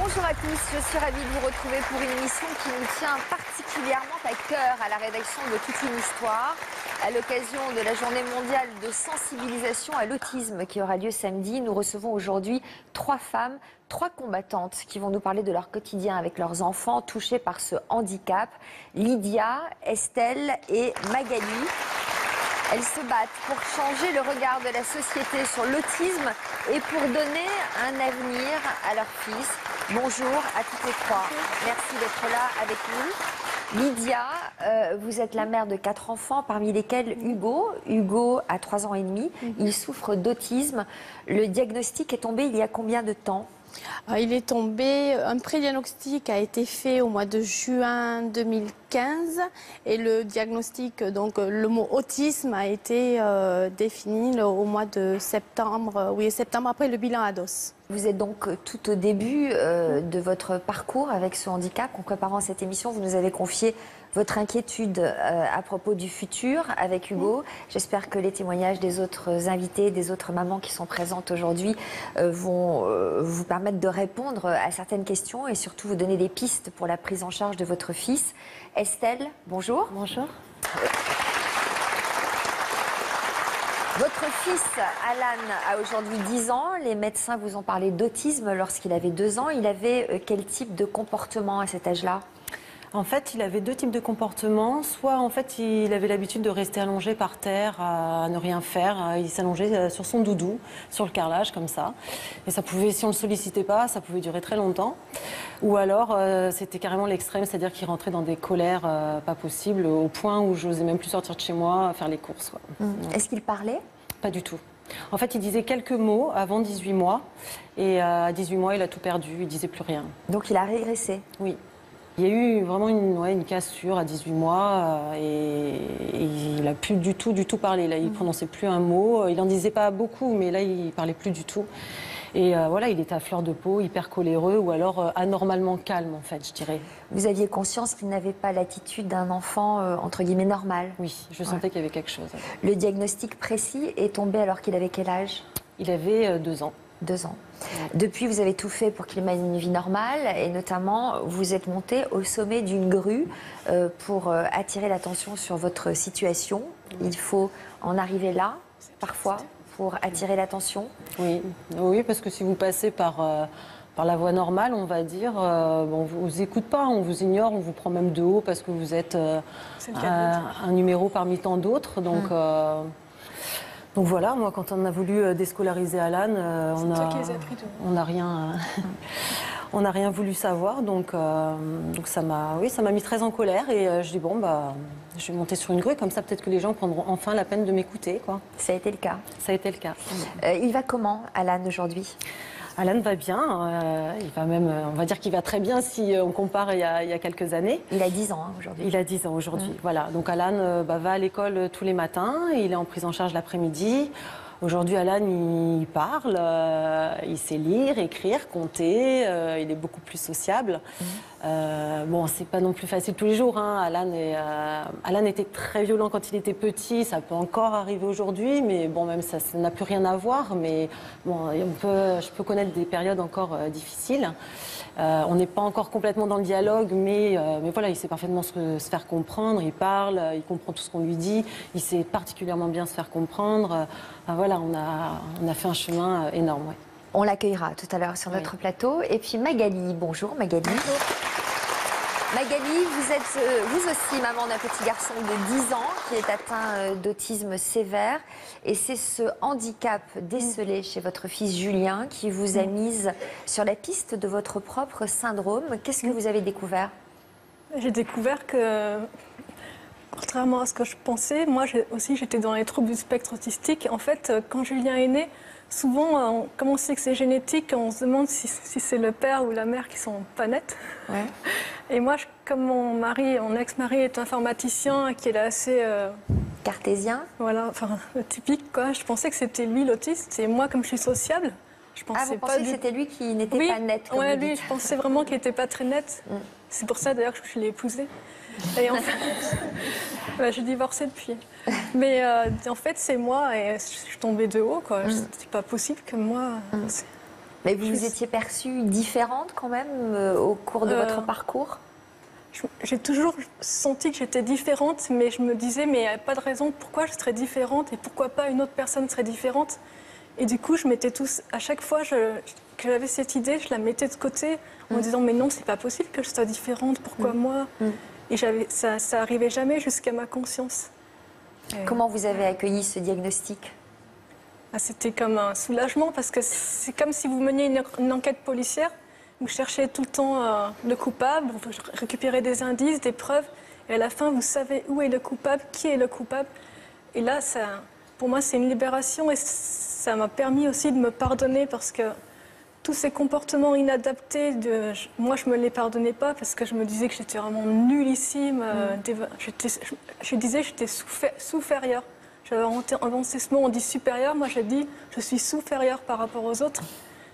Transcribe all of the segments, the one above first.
Bonjour à tous, je suis ravie de vous retrouver pour une émission qui nous tient particulièrement à cœur à la rédaction de Toute une Histoire, à l'occasion de la journée mondiale de sensibilisation à l'autisme qui aura lieu samedi. Nous recevons aujourd'hui 3 femmes, 3 combattantes qui vont nous parler de leur quotidien avec leurs enfants touchés par ce handicap. Lydia, Estelle et Magali. Elles se battent pour changer le regard de la société sur l'autisme et pour donner un avenir à leur fils. Bonjour à toutes les 3. Merci d'être là avec nous. Lydia, vous êtes la mère de 4 enfants, parmi lesquels Hugo. Hugo a 3 ans et demi. Il souffre d'autisme. Le diagnostic est tombé il y a combien de temps ? Il est tombé, un pré-diagnostic a été fait au mois de juin 2015 et le diagnostic, donc le mot autisme a été défini au mois de septembre, septembre après le bilan ADOS. Vous êtes donc tout au début de votre parcours avec ce handicap. En préparant cette émission, vous nous avez confié votre inquiétude à propos du futur avec Hugo. J'espère que les témoignages des autres invités, des autres mamans qui sont présentes aujourd'hui vont vous permettre de répondre à certaines questions et surtout vous donner des pistes pour la prise en charge de votre fils. Estelle, bonjour. Bonjour. Votre fils, Alan, a aujourd'hui 10 ans. Les médecins vous ont parlé d'autisme lorsqu'il avait 2 ans. Il avait quel type de comportement à cet âge-là ? En fait, il avait 2 types de comportements. Soit, en fait, il avait l'habitude de rester allongé par terre, à ne rien faire. Il s'allongeait sur son doudou, sur le carrelage, comme ça. Et ça pouvait, si on ne le sollicitait pas, ça pouvait durer très longtemps. Ou alors, c'était carrément l'extrême, c'est-à-dire qu'il rentrait dans des colères pas possibles, au point où je n'osais même plus sortir de chez moi, faire les courses. Est-ce qu'il parlait ? Pas du tout. En fait, il disait quelques mots avant 18 mois. Et à 18 mois, il a tout perdu, il ne disait plus rien. Donc il a régressé ? Oui. Il y a eu vraiment une cassure à 18 mois et il n'a plus du tout parlé. Là, il ne prononçait plus un mot. Il n'en disait pas beaucoup, mais là, il ne parlait plus du tout. Et voilà, il était à fleur de peau, hyper coléreux ou alors anormalement calme, en fait, je dirais. Vous aviez conscience qu'il n'avait pas l'attitude d'un enfant, entre guillemets, normal ? Oui, je sentais qu'il y avait quelque chose. Le diagnostic précis est tombé alors qu'il avait quel âge ? Il avait 2 ans. 2 ans. Depuis, vous avez tout fait pour qu'il mène une vie normale et notamment, vous êtes monté au sommet d'une grue pour attirer l'attention sur votre situation. Il faut en arriver là, parfois, pour attirer l'attention. Oui, parce que si vous passez par la voie normale, on va dire, on ne vous écoute pas, on vous ignore, on vous prend même de haut parce que vous êtes un numéro parmi tant d'autres. Donc voilà, moi quand on a voulu déscolariser Alan, on n'a rien voulu savoir, donc ça m'a mis très en colère et je dis bon je vais monter sur une grue, comme ça peut-être que les gens prendront enfin la peine de m'écouter, quoi. Ça a été le cas. Ça a été le cas. Il va comment, Alan, aujourd'hui ? Alan va bien, il va même, on va dire qu'il va très bien si on compare il y a quelques années. Il a 10 ans aujourd'hui. Il a 10 ans aujourd'hui, voilà. Donc Alan va à l'école tous les matins, il est en prise en charge l'après-midi. Aujourd'hui, Alan, il parle, il sait lire, écrire, compter, il est beaucoup plus sociable. Bon, c'est pas non plus facile tous les jours, hein. Alan était très violent quand il était petit, ça peut encore arriver aujourd'hui, mais bon, même ça n'a plus rien à voir. Mais bon, je peux connaître des périodes encore difficiles. On n'est pas encore complètement dans le dialogue, mais voilà, il sait parfaitement se faire comprendre, il parle, il comprend tout ce qu'on lui dit, il sait particulièrement bien se faire comprendre. Voilà, on a fait un chemin énorme. Ouais. On l'accueillera tout à l'heure sur notre plateau. Et puis Magali, bonjour Magali. Bonjour. Magali, vous êtes vous aussi maman d'un petit garçon de 10 ans qui est atteint d'autisme sévère. Et c'est ce handicap décelé chez votre fils Julien qui vous a mise sur la piste de votre propre syndrome. Qu'est-ce que vous avez découvert ? J'ai découvert que, contrairement à ce que je pensais, moi aussi j'étais dans les troubles du spectre autistique. En fait, quand Julien est né, souvent, comme on sait que c'est génétique, on se demande si c'est le père ou la mère qui sont pas nets. Ouais. Et moi, comme mon ex-mari est informaticien, qui est assez... cartésien. Voilà, enfin, typique, quoi. Je pensais que c'était lui l'autiste. Et moi, comme je suis sociable, je pensais vous pensez que c'était lui qui n'était pas net, comme oui, vous dites. je pensais vraiment qu'il n'était pas très net. C'est pour ça, d'ailleurs, que je l'ai épousé. Et en fait, j'ai divorcé depuis. Mais en fait, c'est moi et je suis tombée de haut, quoi. C'était pas possible que moi... Mais vous vous étiez perçue différente quand même au cours de votre parcours? J'ai toujours senti que j'étais différente, mais je me disais, mais il n'y a pas de raison pourquoi je serais différente et pourquoi pas une autre personne serait différente. Et du coup, je mettais à chaque fois que j'avais cette idée, je la mettais de côté en me disant, mais non, c'est pas possible que je sois différente, pourquoi moi? Et ça arrivait jamais jusqu'à ma conscience. Comment vous avez accueilli ce diagnostic? C'était comme un soulagement parce que c'est comme si vous meniez une enquête policière. Vous cherchez tout le temps le coupable, vous récupérez des indices, des preuves, et à la fin, vous savez où est le coupable, qui est le coupable. Et là, pour moi, c'est une libération et ça m'a permis aussi de me pardonner parce que tous ces comportements inadaptés, moi, je ne me les pardonnais pas parce que je me disais que j'étais vraiment nullissime. Je disais que j'étais sous-inférieure. J'avais inventé ce mot, on dit supérieur, moi j'ai dit je suis sous-inférieure par rapport aux autres.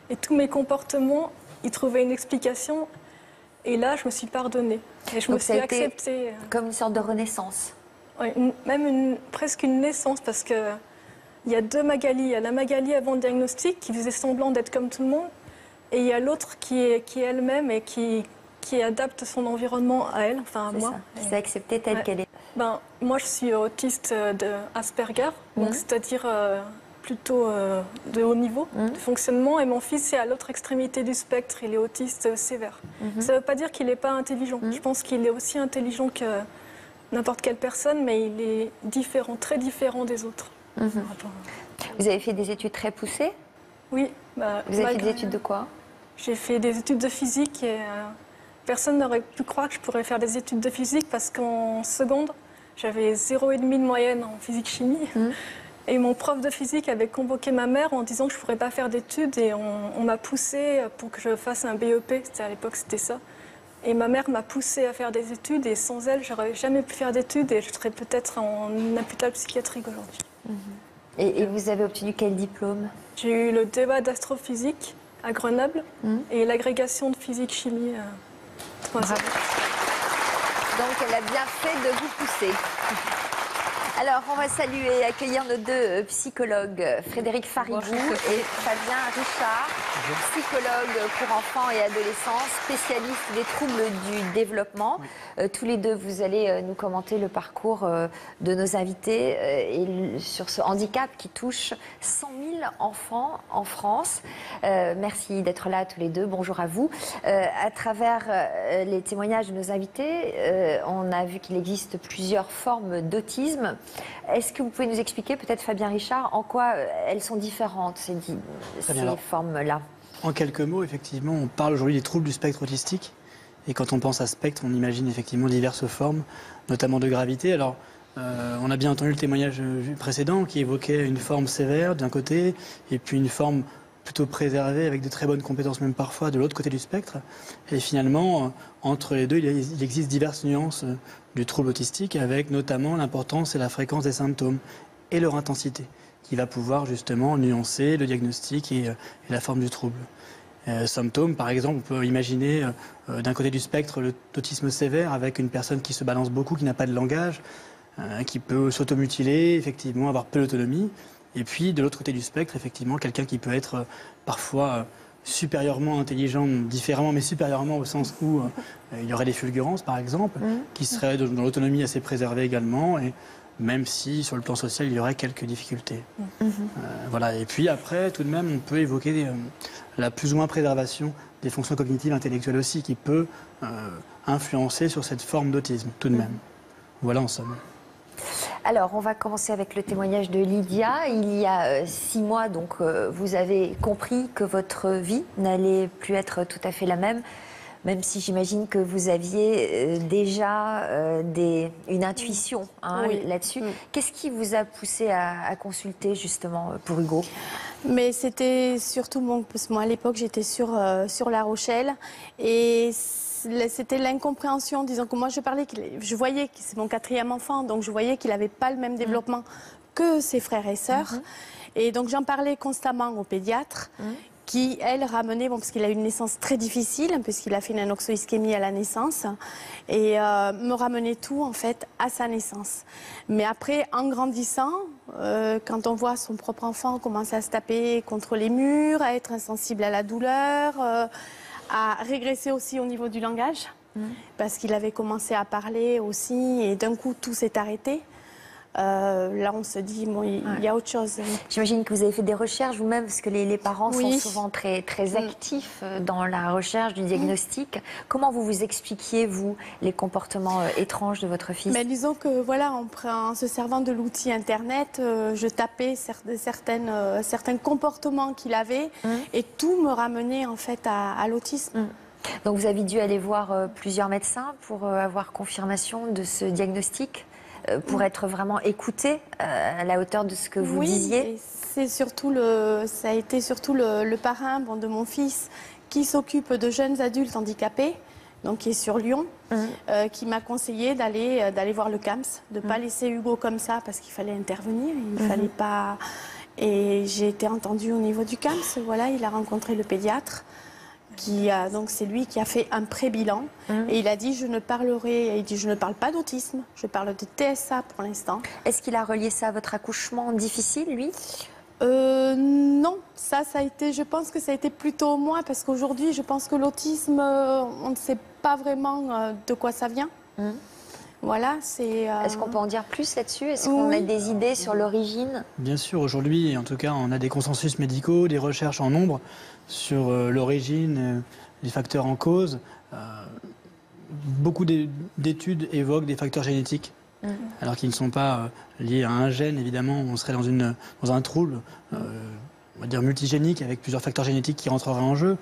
Et tous mes comportements, ils trouvaient une explication. Et là, je me suis pardonnée. Et je me suis acceptée. Comme une sorte de renaissance. Ouais, même presque une naissance, parce qu'il y a deux Magali. Il y a la Magali avant le diagnostic, qui faisait semblant d'être comme tout le monde. Et il y a l'autre qui est elle-même et qui adapte son environnement à elle, enfin à moi. Qui s'est acceptée telle qu'elle est. Moi, je suis autiste de Asperger, donc c'est-à-dire plutôt de haut niveau de fonctionnement. Et mon fils est à l'autre extrémité du spectre, il est autiste sévère. Ça ne veut pas dire qu'il n'est pas intelligent. Je pense qu'il est aussi intelligent que n'importe quelle personne, mais il est différent, très différent des autres. Vous avez fait des études très poussées? Oui. Vous avez fait des études de quoi? J'ai fait des études de physique et personne n'aurait pu croire que je pourrais faire des études de physique parce qu'en seconde, j'avais 0,5 de moyenne en physique-chimie. Et mon prof de physique avait convoqué ma mère en disant que je ne pourrais pas faire d'études et on m'a poussée pour que je fasse un BEP. À l'époque, c'était ça. Et ma mère m'a poussée à faire des études et sans elle, je n'aurais jamais pu faire d'études et je serais peut-être en hôpital psychiatrique aujourd'hui. Et vous avez obtenu quel diplôme? J'ai eu le DEA d'astrophysique à Grenoble et l'agrégation de physique-chimie à 3 ans. Donc elle a bien fait de vous pousser. Alors, on va saluer et accueillir nos deux psychologues, Frédéric Faribou et Fabien Richard, psychologues pour enfants et adolescents, spécialistes des troubles du développement. Tous les deux, vous allez nous commenter le parcours de nos invités et sur ce handicap qui touche 100 000 enfants en France. Merci d'être là tous les deux. Bonjour à vous. À travers les témoignages de nos invités, on a vu qu'il existe plusieurs formes d'autisme. Est-ce que vous pouvez nous expliquer, peut-être Fabien Richard, en quoi elles sont différentes, ces formes-là? En quelques mots, effectivement, on parle aujourd'hui des troubles du spectre autistique. Et quand on pense à spectre, on imagine effectivement diverses formes, notamment de gravité. Alors, on a bien entendu le témoignage précédent qui évoquait une forme sévère d'un côté, et puis une forme plutôt préservée avec de très bonnes compétences, même parfois, de l'autre côté du spectre. Et finalement, entre les deux, il existe diverses nuances du trouble autistique, avec notamment l'importance et la fréquence des symptômes et leur intensité, qui va pouvoir justement nuancer le diagnostic et la forme du trouble. Symptômes, par exemple, on peut imaginer d'un côté du spectre l'autisme sévère avec une personne qui se balance beaucoup, qui n'a pas de langage, qui peut s'automutiler, effectivement avoir peu d'autonomie. Et puis de l'autre côté du spectre, effectivement, quelqu'un qui peut être parfois supérieurement intelligent, différemment, mais supérieurement au sens où il y aurait des fulgurances, par exemple, qui seraient dans l'autonomie assez préservée également, et même si sur le plan social, il y aurait quelques difficultés. Voilà. Et puis après, tout de même, on peut évoquer la plus ou moins préservation des fonctions cognitives intellectuelles aussi, qui peut influencer sur cette forme d'autisme, tout de même. Voilà en somme. Alors, on va commencer avec le témoignage de Lydia. Il y a 6 mois, donc, vous avez compris que votre vie n'allait plus être tout à fait la même si j'imagine que vous aviez déjà une intuition là-dessus. Qu'est-ce qui vous a poussé à consulter, justement, pour Hugo? Mais c'était surtout, parce que moi, à l'époque, j'étais sur La Rochelle et c'était l'incompréhension, disons que moi je voyais que c'est mon 4e enfant, donc je voyais qu'il n'avait pas le même développement que ses frères et sœurs. Et donc j'en parlais constamment au pédiatre qui, elle, ramenait, parce qu'il a eu une naissance très difficile, puisqu'il a fait une anoxo-ischémie à la naissance, et me ramenait tout, en fait, à sa naissance. Mais après, en grandissant, quand on voit son propre enfant commencer à se taper contre les murs, à être insensible à la douleur, à régresser aussi au niveau du langage, parce qu'il avait commencé à parler aussi, et d'un coup, tout s'est arrêté. Là, on se dit, bon, il y a autre chose. J'imagine que vous avez fait des recherches vous-même, parce que les parents sont souvent très actifs dans la recherche du diagnostic. Comment vous vous expliquiez, vous, les comportements étranges de votre fils? Mais disons que, voilà, en se servant de l'outil Internet, je tapais certains comportements qu'il avait, et tout me ramenait, en fait, à l'autisme. Donc, vous avez dû aller voir plusieurs médecins pour avoir confirmation de ce diagnostic, pour être vraiment écouté à la hauteur de ce que vous disiez. C'est surtout ça a été surtout le parrain de mon fils qui s'occupe de jeunes adultes handicapés, donc qui est sur Lyon, qui m'a conseillé d'aller voir le CAMS, de ne pas laisser Hugo comme ça parce qu'il fallait intervenir, il fallait pas. Et j'ai été entendue au niveau du CAMS. Voilà, il a rencontré le pédiatre. Donc c'est lui qui a fait un pré-bilan et il a dit je ne parle pas d'autisme, je parle de TSA pour l'instant. Est-ce qu'il a relié ça à votre accouchement difficile, lui? Non, ça a été, je pense que ça a été plutôt moi, parce qu'aujourd'hui je pense que l'autisme, on ne sait pas vraiment de quoi ça vient. Voilà, c'est. Est-ce qu'on peut en dire plus là-dessus? Est-ce qu'on a des idées sur l'origine? Bien sûr, aujourd'hui, en tout cas, on a des consensus médicaux, des recherches en nombre sur l'origine, les facteurs en cause. Beaucoup d'études évoquent des facteurs génétiques, alors qu'ils ne sont pas liés à un gène, évidemment. On serait dans un trouble, on va dire multigénique, avec plusieurs facteurs génétiques qui rentreraient en jeu.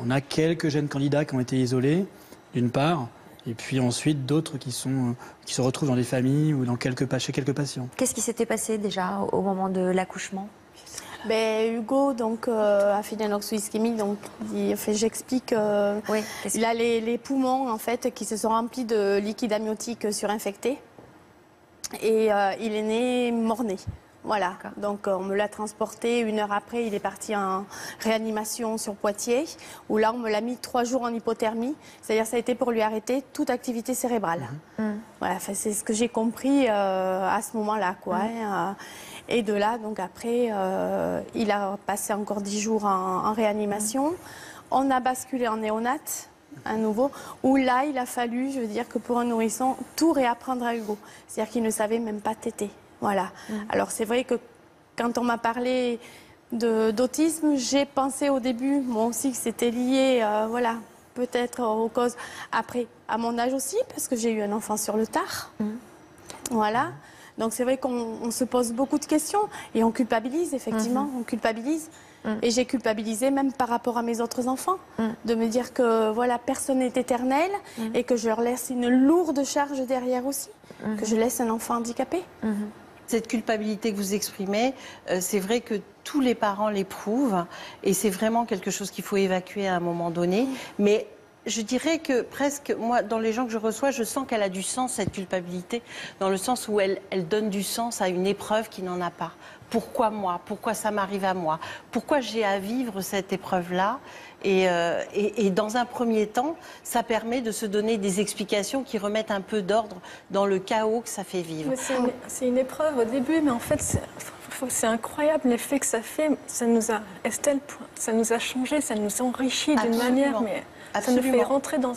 On a quelques gènes candidats qui ont été isolés, d'une part. Et puis ensuite, d'autres qui se retrouvent dans des familles ou chez quelques patients. Qu'est-ce qui s'était passé déjà au moment de l'accouchement? Hugo a fait une anoxo-ischémie, donc j'explique. Il a les poumons en fait qui se sont remplis de liquide amniotique surinfecté et il est né mort-né. Voilà, donc on me l'a transporté, 1 heure après, il est parti en réanimation sur Poitiers, où là on me l'a mis 3 jours en hypothermie, c'est-à-dire ça a été pour lui arrêter toute activité cérébrale. Voilà, c'est ce que j'ai compris à ce moment-là, quoi. Et de là, donc après, il a passé encore 10 jours en réanimation. On a basculé en néonate, à nouveau, où là, il a fallu, je veux dire que pour un nourrisson, tout réapprendre à Hugo. C'est-à-dire qu'il ne savait même pas téter. Voilà. Alors c'est vrai que quand on m'a parlé d'autisme, j'ai pensé au début, moi aussi, que c'était lié, voilà, peut-être aux causes. Après, à mon âge aussi, parce que j'ai eu un enfant sur le tard. Voilà. Donc c'est vrai qu'on se pose beaucoup de questions et on culpabilise, effectivement, on culpabilise. Et j'ai culpabilisé même par rapport à mes autres enfants, de me dire que voilà, personne n'est éternel et que je leur laisse une lourde charge derrière aussi, que je laisse un enfant handicapé. Cette culpabilité que vous exprimez, c'est vrai que tous les parents l'éprouvent et c'est vraiment quelque chose qu'il faut évacuer à un moment donné. Mais je dirais que presque, moi, dans les gens que je reçois, je sens qu'elle a du sens, cette culpabilité, dans le sens où elle donne du sens à une épreuve qui n'en a pas. Pourquoi moi? Pourquoi ça m'arrive à moi? Pourquoi j'ai à vivre cette épreuve-là? Et dans un premier temps, ça permet de se donner des explications qui remettent un peu d'ordre dans le chaos que ça fait vivre. C'est une épreuve au début, mais en fait, c'est incroyable l'effet que ça fait. Ça nous a, Estelle, ça nous a changé, ça nous enrichit d'une manière, mais ça nous fait rentrer dans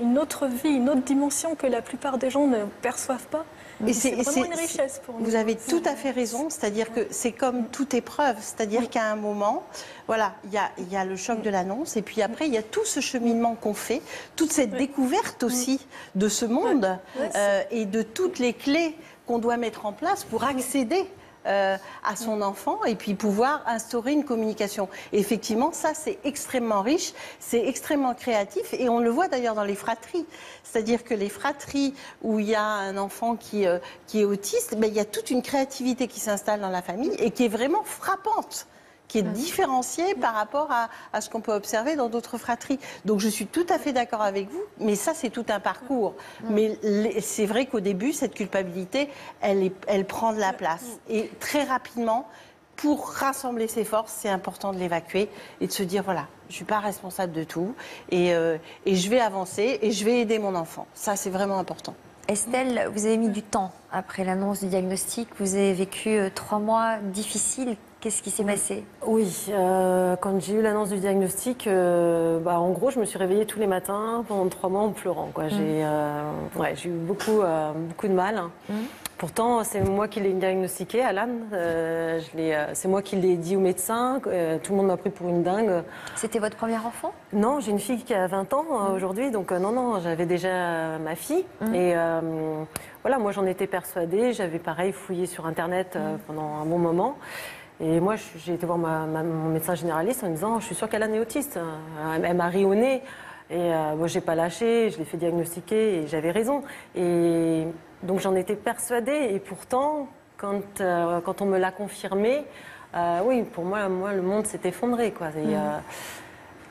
une autre vie, une autre dimension que la plupart des gens ne perçoivent pas. Et c'est vraiment une richesse pour nous. Vous avez tout à fait raison, c'est-à-dire que c'est comme toute épreuve, c'est-à-dire qu'à un moment, voilà, il y a le choc de l'annonce, et puis après, il y a tout ce cheminement qu'on fait, toute cette découverte aussi de ce monde et de toutes les clés qu'on doit mettre en place pour accéder à son enfant et puis pouvoir instaurer une communication. Et effectivement, ça, c'est extrêmement riche, c'est extrêmement créatif et on le voit d'ailleurs dans les fratries. C'est-à-dire que les fratries où il y a un enfant qui est autiste, ben, il y a toute une créativité qui s'installe dans la famille et qui est vraiment frappante, qui est différenciée par rapport à ce qu'on peut observer dans d'autres fratries. Donc je suis tout à fait d'accord avec vous, mais ça c'est tout un parcours. Mais c'est vrai qu'au début, cette culpabilité, elle prend de la place. Et très rapidement, pour rassembler ses forces, c'est important de l'évacuer et de se dire, voilà, je ne suis pas responsable de tout et je vais avancer et je vais aider mon enfant. Ça, c'est vraiment important. Estelle, vous avez mis du temps après l'annonce du diagnostic. Vous avez vécu 3 mois difficiles. Qu'est-ce qui s'est passé? Oui, quand j'ai eu l'annonce du diagnostic, en gros, je me suis réveillée tous les matins pendant 3 mois en pleurant, quoi. J'ai eu beaucoup de mal. Pourtant, c'est moi qui l'ai diagnostiqué, Alan. C'est moi qui l'ai dit au médecin. Tout le monde m'a pris pour une dingue. C'était votre premier enfant? Non, j'ai une fille qui a 20 ans aujourd'hui, donc non, j'avais déjà ma fille. Et voilà, moi j'en étais persuadée. J'avais pareil fouillé sur Internet pendant un bon moment. Et moi, j'ai été voir mon médecin généraliste en me disant, je suis sûre qu'Alan est autiste. Elle m'a ri au nez. Et moi, j'ai pas lâché, je l'ai fait diagnostiquer et j'avais raison. Et donc, j'en étais persuadée. Et pourtant, quand on me l'a confirmé, oui, pour moi, le monde s'est effondré, quoi.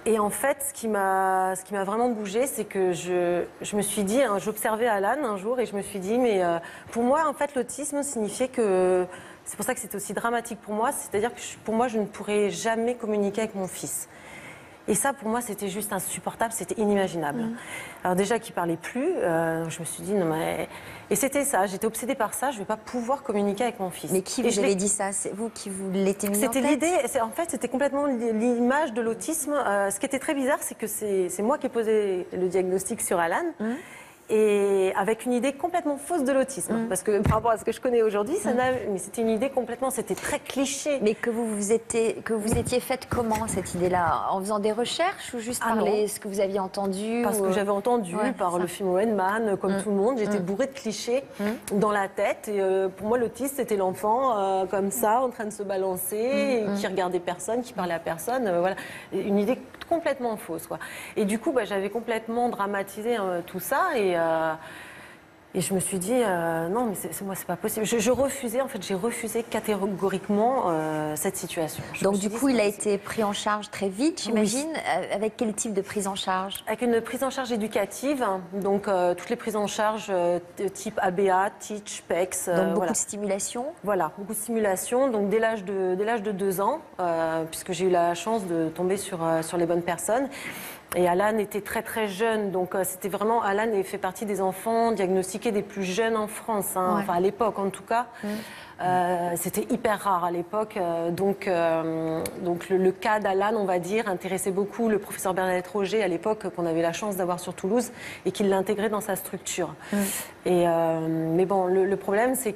Et en fait, ce qui m'a vraiment bougé, c'est que je me suis dit, j'observais Alan un jour et je me suis dit, mais pour moi, en fait, l'autisme signifiait que... C'est pour ça que c'était aussi dramatique pour moi. C'est-à-dire que pour moi, je ne pourrais jamais communiquer avec mon fils. Et ça, pour moi, c'était juste insupportable, c'était inimaginable. Alors déjà, qu'il ne parlait plus, je me suis dit, non mais... Et c'était ça, j'étais obsédée par ça, je ne vais pas pouvoir communiquer avec mon fils. Mais qui vous avez dit ça? C'est vous qui vous l'étiez mis en tête? C'était l'idée, en fait, c'était complètement l'image de l'autisme. Ce qui était très bizarre, c'est que c'est moi qui ai posé le diagnostic sur Alan. Et avec une idée complètement fausse de l'autisme. Parce que par rapport à ce que je connais aujourd'hui, mais c'était une idée complètement, c'était très cliché. Mais que vous étiez faite comment, cette idée-là? En faisant des recherches ou juste par ce que vous aviez entendu? Parce que j'avais entendu par le film Weinman, comme tout le monde, j'étais bourrée de clichés dans la tête. Et pour moi, l'autiste, c'était l'enfant comme ça, en train de se balancer, qui regardait personne, qui parlait à personne. Voilà, une idée complètement fausse, quoi. Et du coup, j'avais complètement dramatisé tout ça et je me suis dit non, mais moi c'est pas possible. Je refusais, en fait, j'ai refusé catégoriquement cette situation. Donc du coup, il a été pris en charge très vite, j'imagine. Avec quel type de prise en charge? Avec une prise en charge éducative, donc toutes les prises en charge de type ABA, Teach, PEX. Donc beaucoup de stimulation. Voilà, beaucoup de stimulation. Donc dès l'âge de 2 ans, puisque j'ai eu la chance de tomber sur les bonnes personnes. Et Alan était très très jeune, donc c'était vraiment, Alan fait partie des enfants diagnostiqués des plus jeunes en France, enfin à l'époque en tout cas. C'était hyper rare à l'époque, donc le cas d'Alan, on va dire, intéressait beaucoup le professeur Bernadette Roger à l'époque, qu'on avait la chance d'avoir sur Toulouse, et qu'il l'intégrait dans sa structure. Mais bon, le problème c'est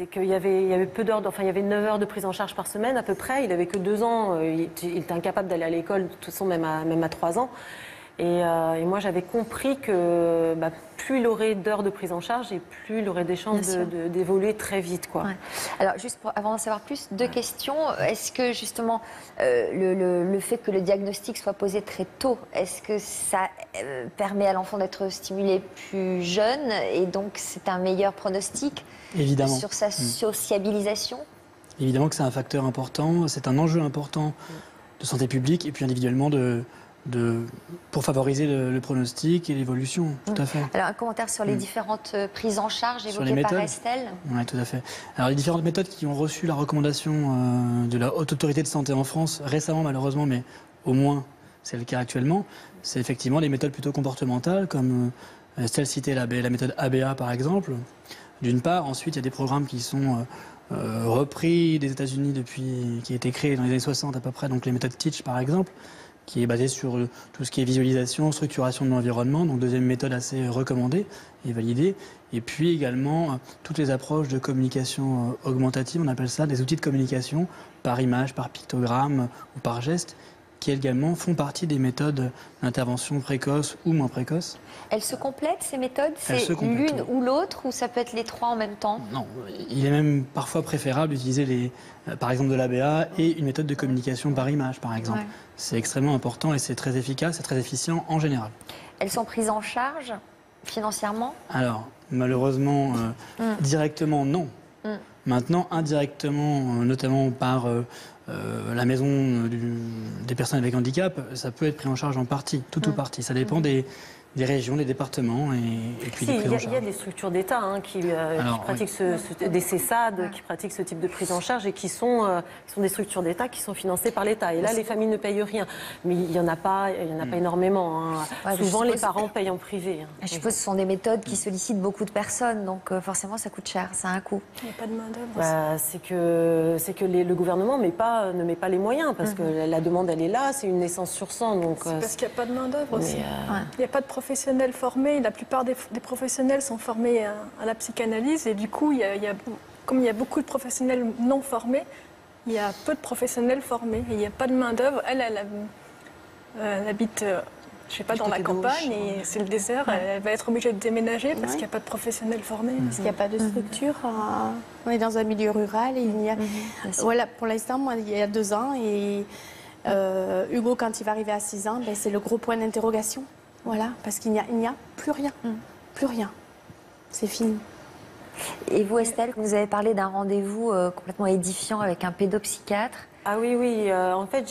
qu'il y avait peu d'heures, enfin il y avait 9 heures de prise en charge par semaine à peu près. Il avait que 2 ans, il était incapable d'aller à l'école, de toute façon même à 3 ans. Et moi j'avais compris que plus il aurait d'heures de prise en charge et plus il aurait des chances d'évoluer très vite, quoi. Alors juste avant d'en savoir plus, 2 questions. Est-ce que justement le fait que le diagnostic soit posé très tôt, est-ce que ça permet à l'enfant d'être stimulé plus jeune et donc c'est un meilleur pronostic? Évidemment. Sur sa sociabilisation? Évidemment que c'est un facteur important, c'est un enjeu important de santé publique et puis individuellement pour favoriser le pronostic et l'évolution, tout à fait. Alors un commentaire sur les différentes prises en charge évoquées par Estelle? Oui, tout à fait. Alors les différentes méthodes qui ont reçu la recommandation de la Haute Autorité de Santé en France, récemment malheureusement, mais au moins c'est le cas actuellement, c'est effectivement des méthodes plutôt comportementales, comme Estelle citait la méthode ABA par exemple. D'une part, ensuite il y a des programmes qui sont repris des États-Unis qui a été créé dans les années 60 à peu près, donc les méthodes Teach par exemple, qui est basée sur tout ce qui est visualisation, structuration de l'environnement, donc deuxième méthode assez recommandée et validée. Et puis également toutes les approches de communication augmentative, on appelle ça des outils de communication par image, par pictogramme ou par geste, qui également font partie des méthodes d'intervention précoce ou moins précoce. Elles se complètent, ces méthodes? C'est l'une ou l'autre, ou ça peut être les 3 en même temps? Non, il est même parfois préférable d'utiliser par exemple de l'ABA et une méthode de communication par image, par exemple. C'est extrêmement important et c'est très efficace et très efficient en général. Elles sont prises en charge financièrement? Alors, malheureusement, directement, non. Maintenant, indirectement, notamment par la maison des personnes avec handicap, ça peut être pris en charge en partie, tout ou partie. Ça dépend des des régions, des départements et puis des Si, prises en il y a charge. des structures d'État qui pratiquent oui. des CESAD, qui pratiquent ce type de prise en charge et qui sont des structures d'État qui sont financées par l'État. Et là, les familles ne payent rien. Mais il n'y en a pas énormément. Ouais, Souvent, je les suppose- parents payent en privé. Je suppose que ce sont des méthodes qui sollicitent beaucoup de personnes, donc forcément ça coûte cher, ça a un coût. Il n'y a pas de main-d'œuvre. C'est que le gouvernement ne met pas les moyens parce que la demande, elle est là, c'est une naissance sur 100. Donc, C'est parce qu'il n'y a pas de main-d'œuvre aussi. mais, Il n'y a pas de professionnels formés. La plupart des professionnels sont formés à la psychanalyse et du coup, comme il y a beaucoup de professionnels non formés, il y a peu de professionnels formés. Et il n'y a pas de main-d'œuvre. Elle habite, je sais pas, dans la côté d'Auch, campagne et c'est le désert. Elle va être obligée de déménager parce qu'il n'y a pas de professionnels formés. Parce qu'il n'y a pas de structure. On est dans un milieu rural et il y a... Voilà, pour l'instant, moi, il y a 2 ans et Hugo, quand il va arriver à 6 ans, ben, c'est le gros point d'interrogation. Voilà, parce qu'il n'y a plus rien. Plus rien. C'est fini. Et vous, Estelle, vous avez parlé d'un rendez-vous complètement édifiant avec un pédopsychiatre. Ah oui, en fait,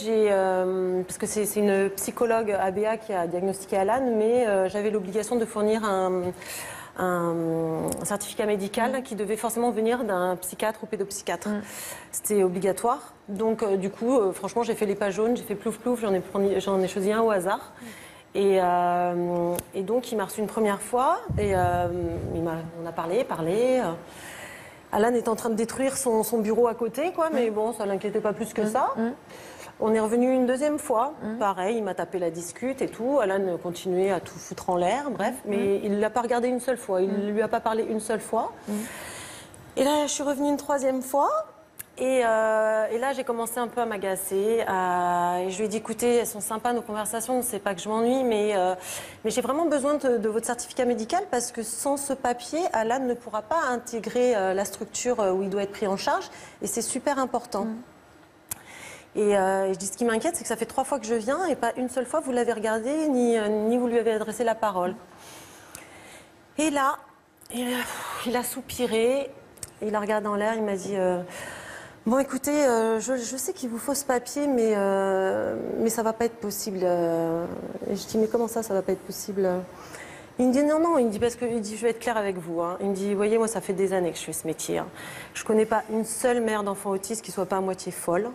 parce que c'est une psychologue ABA qui a diagnostiqué Alan, mais j'avais l'obligation de fournir un certificat médical qui devait forcément venir d'un psychiatre ou pédopsychiatre. C'était obligatoire. Donc, du coup, franchement, j'ai fait les pages jaunes, j'ai fait plouf-plouf, j'en ai choisi un au hasard. Et donc, il m'a reçu une première fois et on a parlé. Alan est en train de détruire son bureau à côté, quoi, mais bon, ça ne l'inquiétait pas plus que ça. On est revenu une deuxième fois, pareil, il m'a tapé la discute et tout. Alan continuait à tout foutre en l'air, bref, mais il ne l'a pas regardé une seule fois, il ne lui a pas parlé une seule fois. Et là, je suis revenue une troisième fois. Et là, j'ai commencé un peu à m'agacer. Et je lui ai dit, écoutez, elles sont sympas nos conversations, c'est pas que je m'ennuie, mais j'ai vraiment besoin de votre certificat médical parce que sans ce papier, Alan ne pourra pas intégrer la structure où il doit être pris en charge. Et c'est super important. Et je dis, ce qui m'inquiète, c'est que ça fait 3 fois que je viens et pas une seule fois vous l'avez regardé, ni vous lui avez adressé la parole. Et là, il a soupiré, il a regardé en l'air, il m'a dit... Bon, écoutez, je sais qu'il vous faut ce papier, mais ça va pas être possible. Et je dis, mais comment ça va pas être possible? Il me dit, non, il me dit, parce que il dit, je vais être clair avec vous. Il me dit, voyez, moi, ça fait des années que je fais ce métier. Je connais pas une seule mère d'enfant autiste qui soit pas à moitié folle.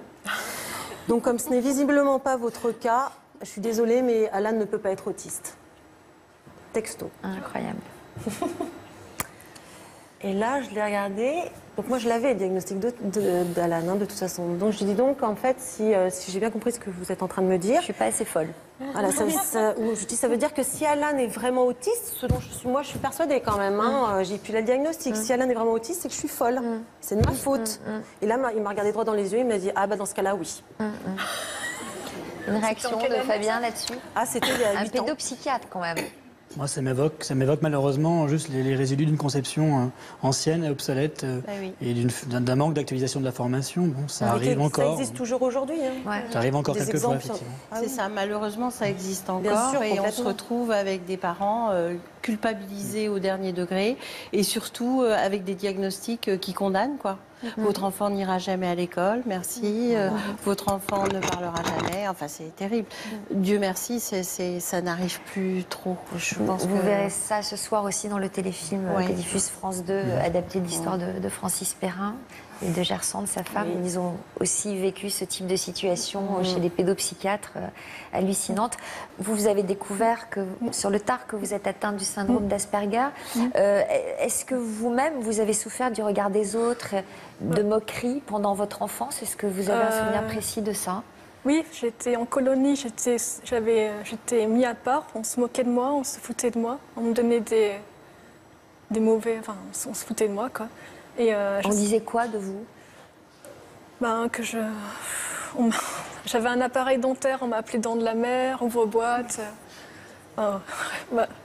Donc, comme ce n'est visiblement pas votre cas, je suis désolée, mais Alan ne peut pas être autiste. Texto. Incroyable. Et là, je l'ai regardé. Donc moi, je l'avais, le diagnostic d'Alan, de toute façon. Donc je lui dis donc, en fait, si j'ai bien compris ce que vous êtes en train de me dire... Je suis pas assez folle. Voilà, je dis, ça veut dire que si Alan est vraiment autiste, ce dont moi, je suis persuadée quand même, j'ai pu la diagnostic. Si Alan est vraiment autiste, c'est que je suis folle. C'est de ma faute. Et là, il m'a regardé droit dans les yeux, il m'a dit, ah bah dans ce cas-là, oui. Une réaction de Fabien là-dessus? Ah, c'était il y a 8 ans. Un pédopsychiatre quand même. Moi, ça m'évoque malheureusement juste les résidus d'une conception ancienne et obsolète et d'un manque d'actualisation de la formation. Bon, ça arrive encore. Ça existe toujours aujourd'hui. Ça arrive encore Des quelques exemples. fois, effectivement. C'est ça, malheureusement, ça existe encore. Bien sûr, et on se complètement. retrouve avec des parents culpabilisés au dernier degré et surtout avec des diagnostics qui condamnent, quoi. Votre enfant n'ira jamais à l'école, merci. Votre enfant ne parlera jamais. Enfin, c'est terrible. Dieu merci, ça n'arrive plus trop. Je pense Vous que... verrez ça ce soir aussi dans le téléfilm Ouais. que diffuse France 2, adapté de l'histoire de Francis Perrin et de Gersande, sa femme. Oui. Ils ont aussi vécu ce type de situation chez les pédopsychiatres hallucinantes. Vous avez découvert sur le tard que vous êtes atteinte du syndrome d'Asperger. Est-ce que vous-même, vous avez souffert du regard des autres, de moqueries pendant votre enfance? Est-ce que vous avez un souvenir précis de ça? Oui, j'étais en colonie, j'étais mis à part, on se moquait de moi, on se foutait de moi, on me donnait des mauvais... Enfin, on se foutait de moi, quoi. Et On disait quoi de vous? J'avais un appareil dentaire, on m'a appelé dent de la mer, ouvre-boîte.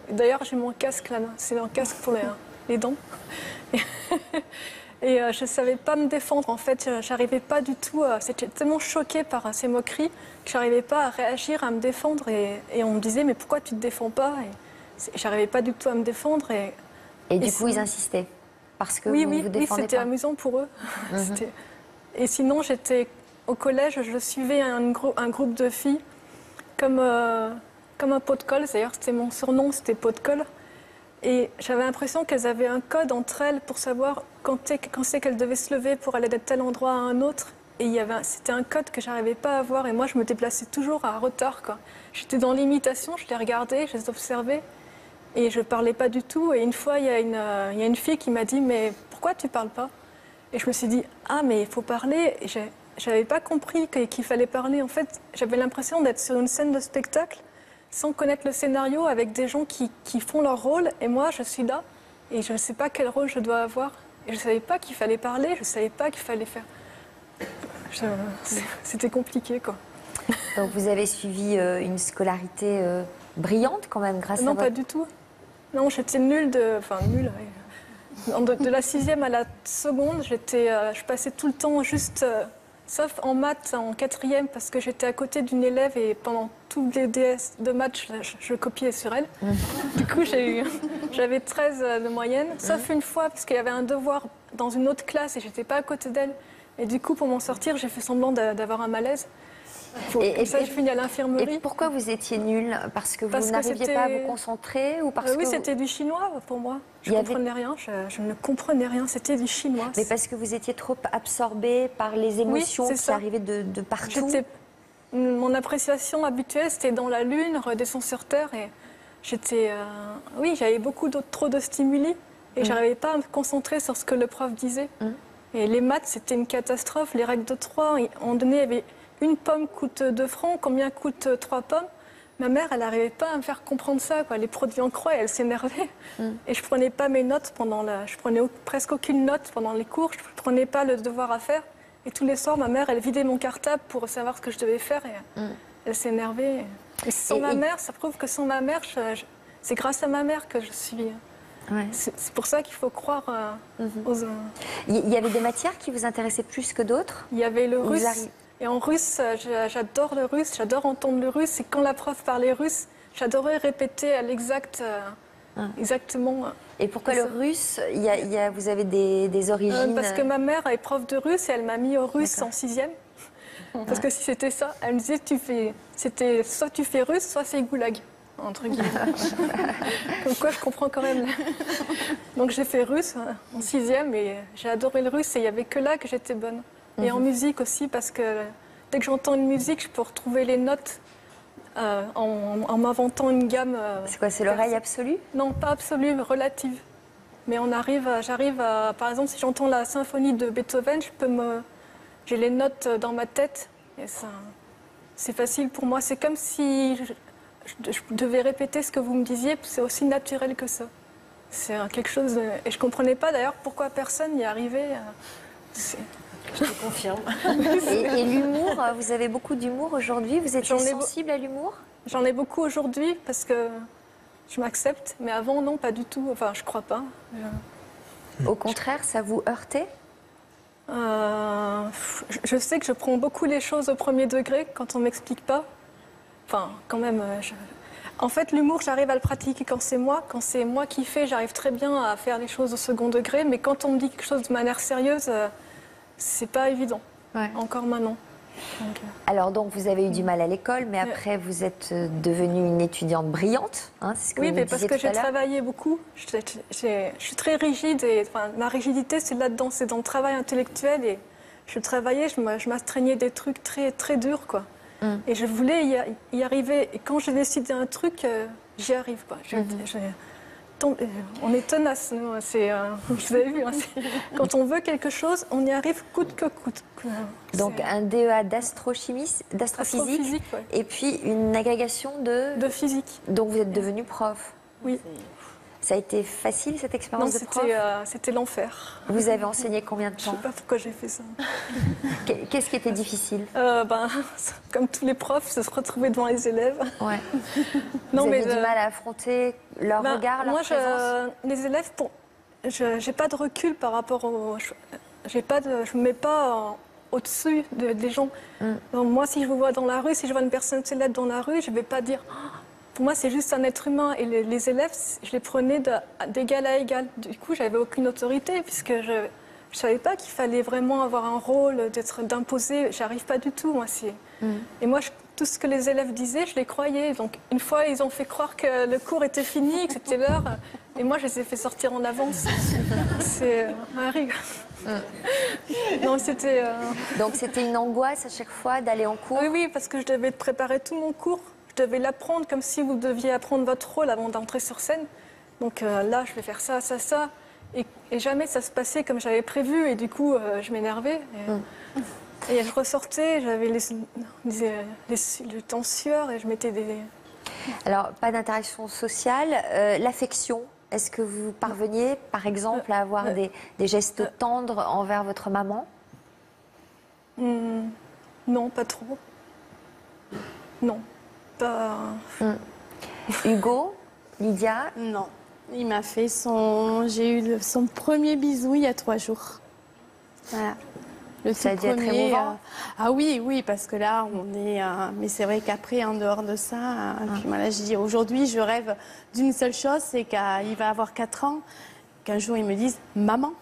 D'ailleurs, j'ai mon casque là, c'est un casque pour les dents. Et je ne savais pas me défendre, en fait, j'arrivais pas du tout, j'étais tellement choquée par ces moqueries que j'arrivais pas à réagir, à me défendre. Et on me disait, mais pourquoi tu te défends pas? Et j'arrivais pas du tout à me défendre. Et du coup, ils insistaient parce que vous ne vous défendez c'était pas. amusant pour eux. Et sinon, j'étais au collège, je suivais un groupe de filles. Comme comme un pot de colle. D'ailleurs, c'était mon surnom, c'était pot de colle. Et j'avais l'impression qu'elles avaient un code entre elles pour savoir quand c'est qu'elles devaient se lever pour aller de tel endroit à un autre. Et c'était un code que j'arrivais pas à voir. Et moi, je me déplaçais toujours à retard, quoi. J'étais dans l'imitation, je les regardais, je les observais. Et je parlais pas du tout. Et une fois, il y a une fille qui m'a dit « Mais pourquoi tu parles pas ?» Et je me suis dit « Ah, mais il faut parler. » Et j'avais pas compris qu'il fallait parler. En fait, j'avais l'impression d'être sur une scène de spectacle sans connaître le scénario, avec des gens qui font leur rôle. Et moi, je suis là et je ne sais pas quel rôle je dois avoir. Et je ne savais pas qu'il fallait parler, je ne savais pas qu'il fallait faire. C'était compliqué, quoi. Donc vous avez suivi une scolarité brillante quand même grâce à Non, votre... pas du tout. Non, j'étais nulle Enfin, nulle. De la 6e à la seconde, je passais tout le temps juste... sauf en maths, en 4e, parce que j'étais à côté d'une élève et pendant tous les DS de maths, je copiais sur elle. Du coup, j'avais 13 de moyenne, sauf une fois, parce qu'il y avait un devoir dans une autre classe et j'étais pas à côté d'elle. Et du coup, pour m'en sortir, j'ai fait semblant d'avoir un malaise. Comme ça, je finis à l'infirmerie. Et pourquoi vous étiez nulle? Parce que vous n'arriviez pas à vous concentrer ou parce oui, que c'était du chinois pour moi. Je ne comprenais rien, je ne comprenais rien, c'était du chinois. Mais parce que vous étiez trop absorbée par les émotions qui arrivaient de partout. Mon appréciation habituelle, c'était dans la lune, redescend sur Terre. Et oui, j'avais trop de stimuli et j'arrivais pas à me concentrer sur ce que le prof disait. Et les maths, c'était une catastrophe. Les règles de 3, on donnait... Une pomme coûte 2 francs, combien coûte 3 pommes? Ma mère, elle n'arrivait pas à me faire comprendre ça, quoi. Les produits en croix, elle s'énervait. Et je ne prenais pas mes notes je prenais presque aucune note pendant les cours, je ne prenais pas le devoir à faire. Et tous les soirs, ma mère, elle vidait mon cartable pour savoir ce que je devais faire. Et elle s'énervait. Et sans ma mère, ça prouve que sans ma mère, c'est grâce à ma mère que je suis... Ouais. C'est pour ça qu'il faut croire aux... Il y avait des matières qui vous intéressaient plus que d'autres? Il y avait le russe. Et en russe, j'adore le russe, j'adore entendre le russe. Et quand la prof parlait russe, j'adorais répéter à l'exact, exactement. Et pourquoi le russe? Vous avez des origines? Parce que ma mère est prof de russe et elle m'a mis au russe en 6e. Parce que si c'était ça, elle me disait c'était soit tu fais russe, soit c'est goulag, entre guillemets. Comme quoi je comprends quand même. Donc j'ai fait russe en 6e et j'ai adoré le russe et il n'y avait que là que j'étais bonne. Et en musique aussi, parce que dès que j'entends une musique, je peux retrouver les notes en m'inventant une gamme. C'est quoi, c'est l'oreille absolue? Non, pas absolue, relative. Mais j'arrive à... Par exemple, si j'entends la symphonie de Beethoven, j'ai les notes dans ma tête. Et c'est facile pour moi. C'est comme si je devais répéter ce que vous me disiez. C'est aussi naturel que ça. C'est quelque chose... Et je ne comprenais pas d'ailleurs pourquoi personne n'y arrivait. Je te confirme. Et l'humour, vous avez beaucoup d'humour aujourd'hui? Vous êtes sensible à l'humour? J'en ai beaucoup aujourd'hui parce que je m'accepte, mais avant, non, pas du tout. Enfin, je crois pas. Au contraire, ça vous heurtait? Je sais que je prends beaucoup les choses au premier degré quand on m'explique pas. Enfin, quand même... En fait, l'humour, j'arrive à le pratiquer quand c'est moi. Quand c'est moi qui fais, j'arrive très bien à faire les choses au second degré. Mais quand on me dit quelque chose de manière sérieuse... c'est pas évident, encore maintenant. Alors donc vous avez eu du mal à l'école, mais après vous êtes devenue une étudiante brillante, hein, c'est ce que vous mais parce que j'ai travaillé beaucoup. Je suis très rigide et ma rigidité c'est là-dedans, c'est dans le travail intellectuel et je travaillais, je m'astreignais des trucs très très durs quoi. Et je voulais y arriver et quand j'ai décidé un truc, j'y arrive quoi. On est tenace, nous. Vous avez vu, quand on veut quelque chose, on y arrive coûte que coûte. Donc un DEA d'astrophysique, et puis une agrégation de physique. Donc vous êtes devenue prof? Oui. Ça a été facile cette expérience de prof? C'était l'enfer. Vous avez enseigné combien de temps? Je ne sais pas pourquoi j'ai fait ça. Qu'est-ce qui était difficile? Comme tous les profs, se retrouver devant les élèves. Ouais. Vous avez du mal à affronter leur regard, leur présence? Les élèves, j'ai pas de recul par rapport au... Je me mets pas au-dessus des gens. Donc, moi, si je vous vois dans la rue, si je vois une personne célèbre dans la rue, je ne vais pas dire... Pour moi, c'est juste un être humain. Et les élèves, je les prenais d'égal à égal. Du coup, j'avais aucune autorité, puisque je ne savais pas qu'il fallait vraiment avoir un rôle, d'imposer. J'arrive pas du tout, moi. Et moi, tout ce que les élèves disaient, je les croyais. Donc une fois, ils ont fait croire que le cours était fini, que c'était l'heure. Et moi, je les ai fait sortir en avance. C'est un rire. Non, c'était... Donc c'était une angoisse à chaque fois d'aller en cours? Oui, parce que je devais préparer tout mon cours. Je devais l'apprendre comme si vous deviez apprendre votre rôle avant d'entrer sur scène. Donc là, je vais faire ça, ça, ça. Et jamais ça se passait comme j'avais prévu. Et du coup, je m'énervais. Et je ressortais, j'avais le temps sueur et je mettais des... Alors, pas d'interaction sociale. L'affection, est-ce que vous parveniez, par exemple, à avoir des gestes tendres envers votre maman? Non, pas trop. Non, pas... Hugo, Lydia? Non. Il m'a fait j'ai eu son premier bisou il y a 3 jours. Voilà. Ça a dû être émouvant. Ah oui, oui, parce que là, on est... mais c'est vrai qu'après, en dehors de ça, puis voilà, je dis, aujourd'hui, je rêve d'une seule chose, c'est qu'il va avoir 4 ans, qu'un jour, il me dise « Maman »,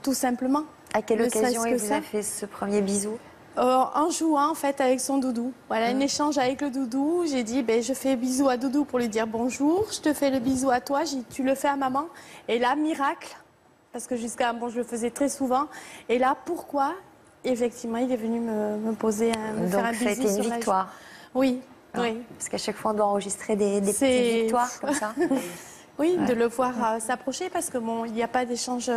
tout simplement. À quelle Ne occasion serait-ce il que vous ça. a fait ce premier bisou? En jouant, en fait, avec son doudou. Voilà, un échange avec le doudou. J'ai dit, je fais bisou à doudou pour lui dire bonjour. Je te fais le bisou à toi. J'ai dit, tu le fais à maman. Et là, miracle, parce que jusqu'à, je le faisais très souvent. Et là, pourquoi? Effectivement, il est venu me poser, me faire un bisou. Donc, ça a été une sur la victoire. joue. Oui, oui. Parce qu'à chaque fois, on doit enregistrer des petites victoires comme ça. Oui, de le voir s'approcher parce que il n'y a pas d'échange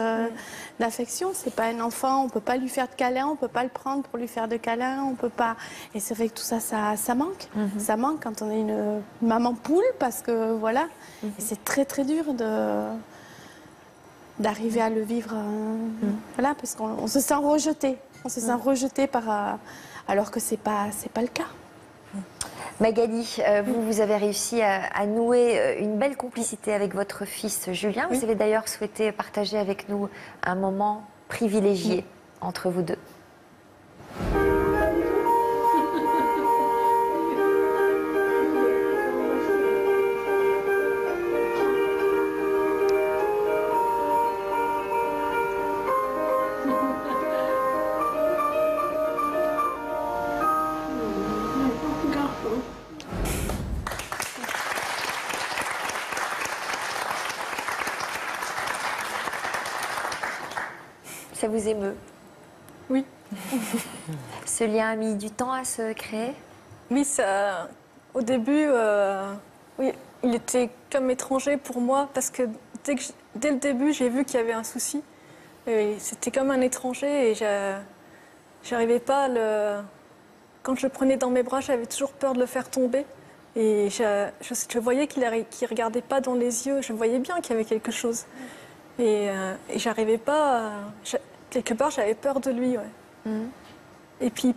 d'affection. C'est pas un enfant, on peut pas lui faire de câlin, on peut pas le prendre pour lui faire de câlin, on peut pas. Et c'est vrai que tout ça, ça manque. Ça manque quand on est une maman poule parce que voilà, et c'est très très dur d'arriver à le vivre. Voilà, parce qu'on se sent rejeté. On se sent rejeté alors que c'est pas le cas. Magali, vous avez réussi à nouer une belle complicité avec votre fils Julien. Vous avez d'ailleurs souhaité partager avec nous un moment privilégié entre vous deux. Ça vous émeut? Oui. Ce lien a mis du temps à se créer? Oui, ça, au début, oui, il était comme étranger pour moi parce que dès le début, j'ai vu qu'il y avait un souci. C'était comme un étranger et j'arrivais pas à le... Quand je le prenais dans mes bras, j'avais toujours peur de le faire tomber. Et je voyais qu'il regardait pas dans les yeux. Je voyais bien qu'il y avait quelque chose. Et j'arrivais pas... quelque part, j'avais peur de lui. Ouais. Et puis,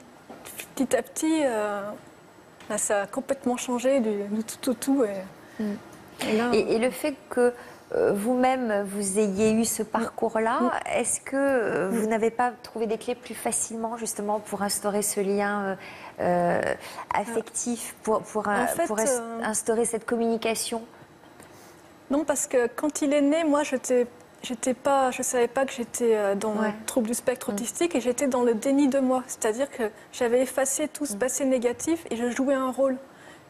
petit à petit, là, ça a complètement changé du tout au tout. Et le fait que vous-même, vous ayez eu ce parcours-là, est-ce que vous n'avez pas trouvé des clés plus facilement, justement, pour instaurer ce lien affectif, pour instaurer cette communication? Non, parce que quand il est né, moi, je savais pas que j'étais dans le trouble du spectre autistique et j'étais dans le déni de moi. C'est-à-dire que j'avais effacé tout ce passé négatif et je jouais un rôle.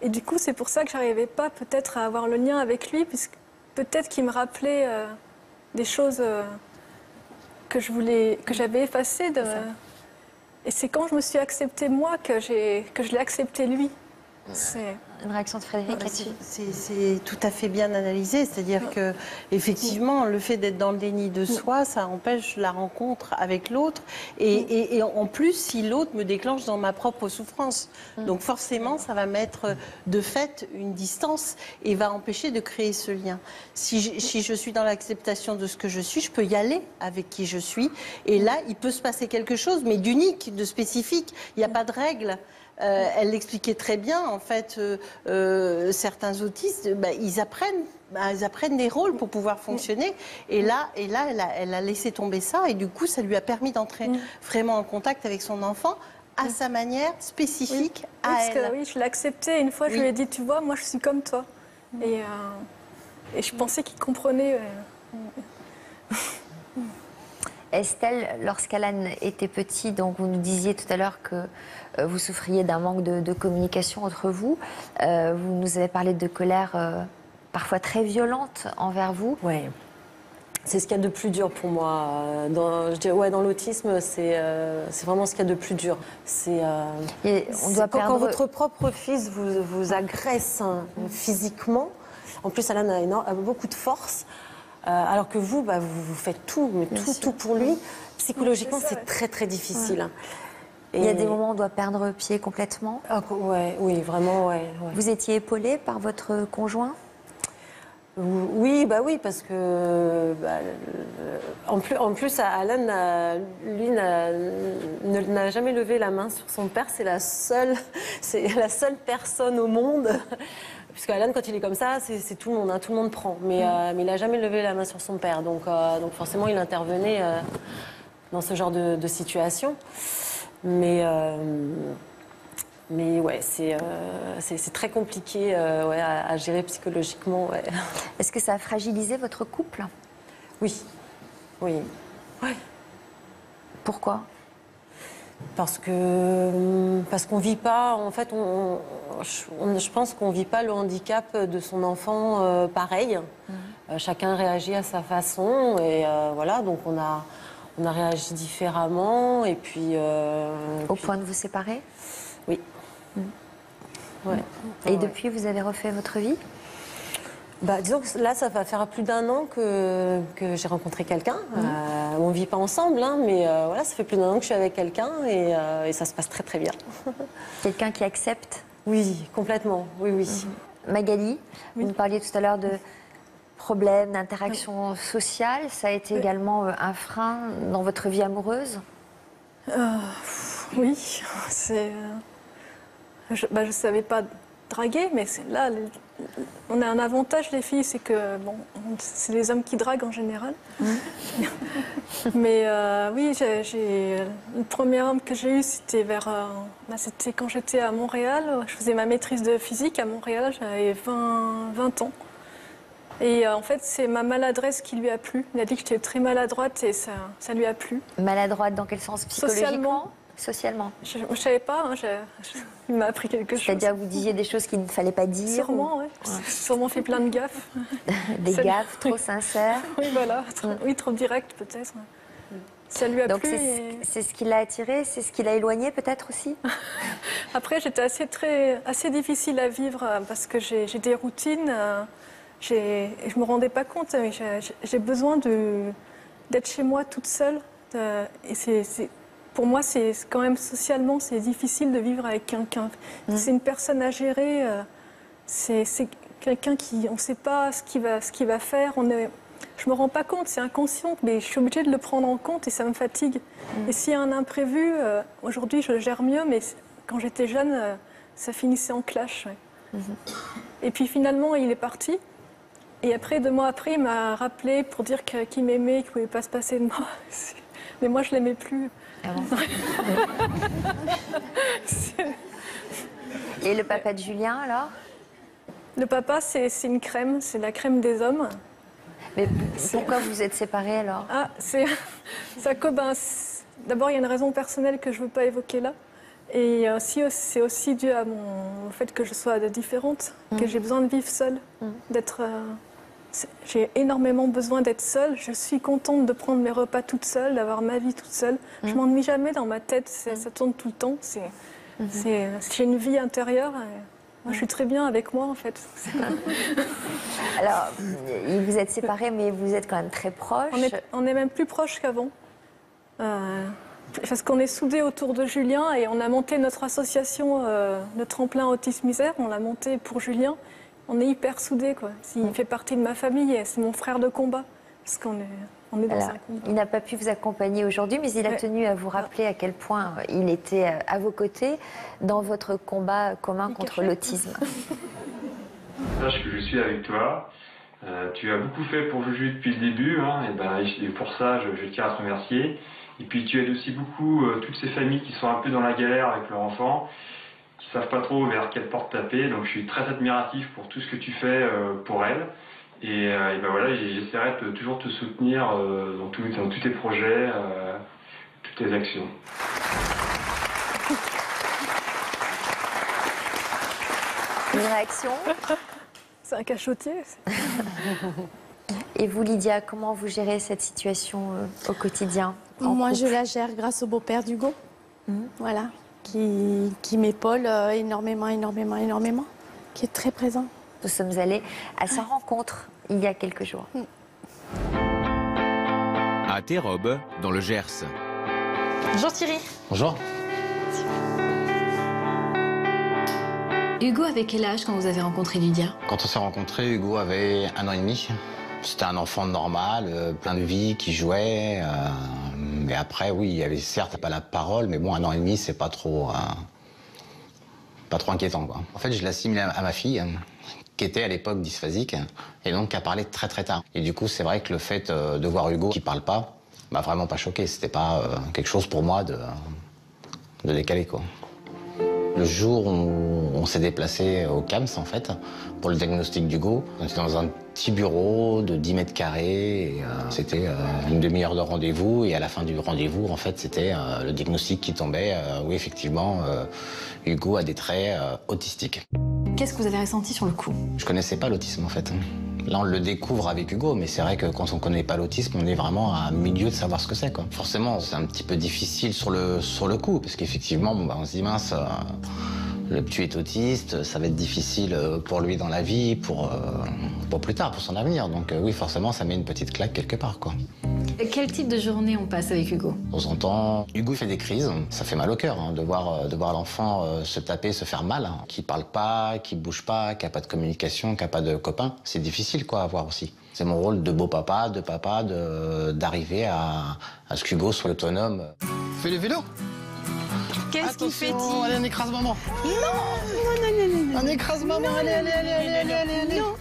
Et du coup, c'est pour ça que j'arrivais pas peut-être à avoir le lien avec lui, puisque peut-être qu'il me rappelait des choses que j'avais effacées. Et c'est quand je me suis acceptée moi que je l'ai accepté lui. C'est une réaction de Frédéric là-dessus. C'est tout à fait bien analysé, c'est-à-dire que effectivement, le fait d'être dans le déni de soi, ça empêche la rencontre avec l'autre, et en plus, si l'autre me déclenche dans ma propre souffrance, donc forcément, ça va mettre de fait une distance et va empêcher de créer ce lien. Si je suis dans l'acceptation de ce que je suis, je peux y aller avec qui je suis, et là, il peut se passer quelque chose, mais d'unique, de spécifique. Il n'y a pas de règle. Elle l'expliquait très bien, en fait, certains autistes, ils apprennent des rôles pour pouvoir fonctionner. Et là elle a laissé tomber ça, et du coup, ça lui a permis d'entrer vraiment en contact avec son enfant à sa manière spécifique à elle. Parce que, je l'ai accepté. Une fois, je lui ai dit, tu vois, moi, je suis comme toi. Et je pensais qu'il comprenait. Estelle, lorsqu'Alan était petit, donc vous nous disiez tout à l'heure que vous souffriez d'un manque de communication entre vous. Vous nous avez parlé de colère parfois très violente envers vous. Oui. C'est ce qu'il y a de plus dur pour moi. Je dirais, ouais, dans l'autisme, c'est vraiment ce qu'il y a de plus dur. On doit quand votre propre fils vous agresse physiquement, en plus Alan a beaucoup de force, alors que vous, vous faites tout, mais tout pour lui. Psychologiquement, c'est très très difficile. Ouais. Il y a des moments où on doit perdre pied complètement. Oui, vraiment, ouais. Vous étiez épaulée par votre conjoint? Oui, parce que en plus, Alan, lui, n'a jamais levé la main sur son père. C'est la seule personne au monde. Puisque Alan, quand il est comme ça, c'est tout le monde, tout le monde prend. Mais il n'a jamais levé la main sur son père. Donc forcément, il intervenait dans ce genre de situation. Mais ouais, c'est très compliqué à gérer psychologiquement. Ouais. Est-ce que ça a fragilisé votre couple? Oui. Ouais. Pourquoi? Parce qu'on vit pas, en fait, je pense qu'on vit pas le handicap de son enfant pareil. Chacun réagit à sa façon et voilà, donc on a réagi différemment et puis... Au point de vous séparer? Oui. Ouais. Et depuis, vous avez refait votre vie? Disons que là, ça va faire plus d'1 an que j'ai rencontré quelqu'un. On ne vit pas ensemble, mais voilà, ça fait plus d'1 an que je suis avec quelqu'un et ça se passe très très bien. Quelqu'un qui accepte? Oui, complètement, oui. Magali, vous me parliez tout à l'heure de problèmes d'interaction sociale. Ça a été également un frein dans votre vie amoureuse? Oui, je ne savais pas draguer, mais là, on a un avantage, les filles, c'est que c'est les hommes qui draguent en général. Mais oui, le premier homme que j'ai eu, c'était c'était quand j'étais à Montréal. Je faisais ma maîtrise de physique à Montréal, j'avais 20 ans. Et en fait, c'est ma maladresse qui lui a plu. Il a dit que j'étais très maladroite et ça lui a plu. Maladroite dans quel sens? Psychologiquement? Socialement. Je ne savais pas, il m'a appris quelque chose. C'est-à-dire vous disiez des choses qu'il ne fallait pas dire? Sûrement, oui. Sûrement fait plein de gaffes. Des gaffes trop sincères? Oui, voilà. Trop direct peut-être. Ça lui a Donc plu. C'est ce qui l'a attiré, c'est ce qui l'a éloigné peut-être aussi? Après, j'étais assez difficile à vivre parce que j'ai des routines. Je ne me rendais pas compte, mais j'ai besoin d'être chez moi toute seule. Et pour moi, c'est quand même socialement, c'est difficile de vivre avec quelqu'un. C'est une personne à gérer. C'est quelqu'un on ne sait pas ce qu'il va faire. Je ne me rends pas compte, c'est inconscient, mais je suis obligée de le prendre en compte et ça me fatigue. Et s'il y a un imprévu, aujourd'hui, je le gère mieux, mais quand j'étais jeune, ça finissait en clash. Ouais. Et puis finalement, il est parti. Et après, 2 mois après, il m'a rappelé pour dire qu'il m'aimait, qu'il ne pouvait pas se passer de moi. Mais moi, je ne l'aimais plus. Ah bon. Et le papa de Julien, alors? Le papa, c'est une crème, c'est la crème des hommes. Mais pourquoi vous êtes séparés, alors? D'abord, il y a une raison personnelle que je ne veux pas évoquer là. Et c'est aussi dû au fait que je sois différente, que j'ai besoin de vivre seule, j'ai énormément besoin d'être seule. Je suis contente de prendre mes repas toute seule, d'avoir ma vie toute seule. Je m'ennuie jamais dans ma tête, ça tourne tout le temps. J'ai une vie intérieure. Moi, je suis très bien avec moi, en fait. Alors, vous êtes séparés, mais vous êtes quand même très proches. On est même plus proches qu'avant. Parce qu'on est soudés autour de Julien et on a monté notre association, le tremplin Autisme Isère. On l'a monté pour Julien. On est hyper soudés, quoi. Il fait partie de ma famille et c'est mon frère de combat. Parce qu'on est dans un combat. Il n'a pas pu vous accompagner aujourd'hui, mais il a tenu à vous rappeler à quel point il était à vos côtés dans votre combat commun contre l'autisme. Sache que je suis avec toi. Tu as beaucoup fait pour Juju depuis le début, et pour ça, je tiens à te remercier. Et puis tu aides aussi beaucoup toutes ces familles qui sont un peu dans la galère avec leur enfant, qui ne savent pas trop vers quelle porte taper. Donc je suis très admiratif pour tout ce que tu fais pour elles. Et ben voilà, j'essaierai de toujours te soutenir dans tous tes projets, toutes tes actions. Une réaction? C'est un cachotier. Et vous, Lydia, comment vous gérez cette situation au quotidien? Moi, je la gère grâce au beau-père d'Hugo, voilà, qui m'épaule énormément, qui est très présent. Nous sommes allés à sa rencontre il y a quelques jours. À Terrobes, dans le Gers. Bonjour Thierry. Bonjour. Hugo avait quel âge quand vous avez rencontré Lydia? Quand on s'est rencontrés, Hugo avait 1 an et demi. C'était un enfant normal, plein de vie, qui jouait. Mais après, oui, il y avait certes pas la parole, mais bon, 1 an et demi, c'est pas trop inquiétant, quoi. En fait, je l'assimile à ma fille, qui était à l'époque dysphasique, et donc qui a parlé très très tard. Et du coup, c'est vrai que le fait de voir Hugo qui parle pas m'a vraiment pas choqué. C'était pas quelque chose pour moi de décalé, quoi. Le jour où on s'est déplacé au CAMS, en fait, pour le diagnostic d'Hugo, on était dans un petit bureau de 10 mètres carrés. C'était une demi-heure de rendez-vous. Et à la fin du rendez-vous, en fait, c'était le diagnostic qui tombait. Oui, effectivement, Hugo a des traits autistiques. Qu'est-ce que vous avez ressenti sur le coup? Je connaissais pas l'autisme, en fait. Là, on le découvre avec Hugo, mais c'est vrai que quand on connaît pas l'autisme, on est vraiment à milieu de savoir ce que c'est, quoi. Forcément, c'est un petit peu difficile sur le coup, parce qu'effectivement, bon, on se dit, mince, le petit est autiste, ça va être difficile pour lui dans la vie, pour plus tard, pour son avenir. Donc oui, forcément, ça met une petite claque quelque part, quoi. Quel type de journée on passe avec Hugo? De temps en temps, Hugo fait des crises. Ça fait mal au cœur, hein, de voir l'enfant se taper, se faire mal, hein, qui parle pas, qui bouge pas, qui a pas de communication, qui a pas de copains. C'est difficile, quoi, à voir aussi. C'est mon rôle de beau papa, d'arriver à ce qu'Hugo soit autonome. Fais le vélo. Qu'est-ce qu'il fait? Allez, on écrase maman. Non. On écrase maman, allez. Non,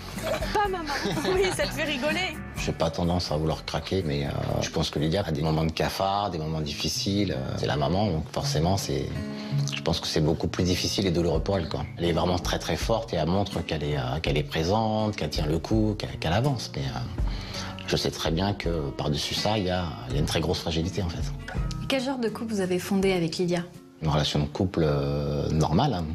pas maman. Oui, ça te fait rigoler. J'ai pas tendance à vouloir craquer, mais je pense que Lydia a des moments de cafard, des moments difficiles. C'est la maman, donc forcément, je pense que c'est beaucoup plus difficile et douloureux pour elle, quoi. Elle est vraiment très très forte et elle montre qu'elle est présente, qu'elle tient le coup, qu'elle avance. Mais je sais très bien que par-dessus ça, il y a une très grosse fragilité, en fait. Quel genre de couple vous avez fondé avec Lydia? Une relation de couple normale, hein.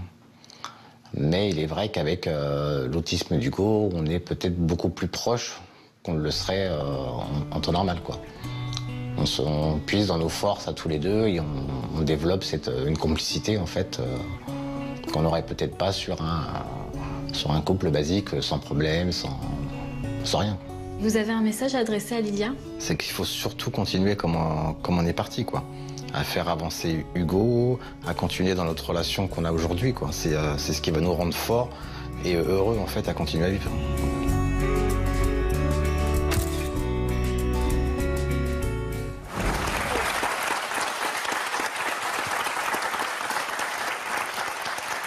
Mais il est vrai qu'avec l'autisme d'Hugo, on est peut-être beaucoup plus proche qu'on le serait en temps normal, quoi. On puise dans nos forces à tous les deux et on développe une complicité, en fait, qu'on n'aurait peut-être pas sur un couple basique, sans problème, sans rien. Vous avez un message à adresser à Lydia? C'est qu'il faut surtout continuer comme on est parti, quoi. À faire avancer Hugo, à continuer dans notre relation qu'on a aujourd'hui, quoi. C'est ce qui va nous rendre forts et heureux, en fait, à continuer à vivre.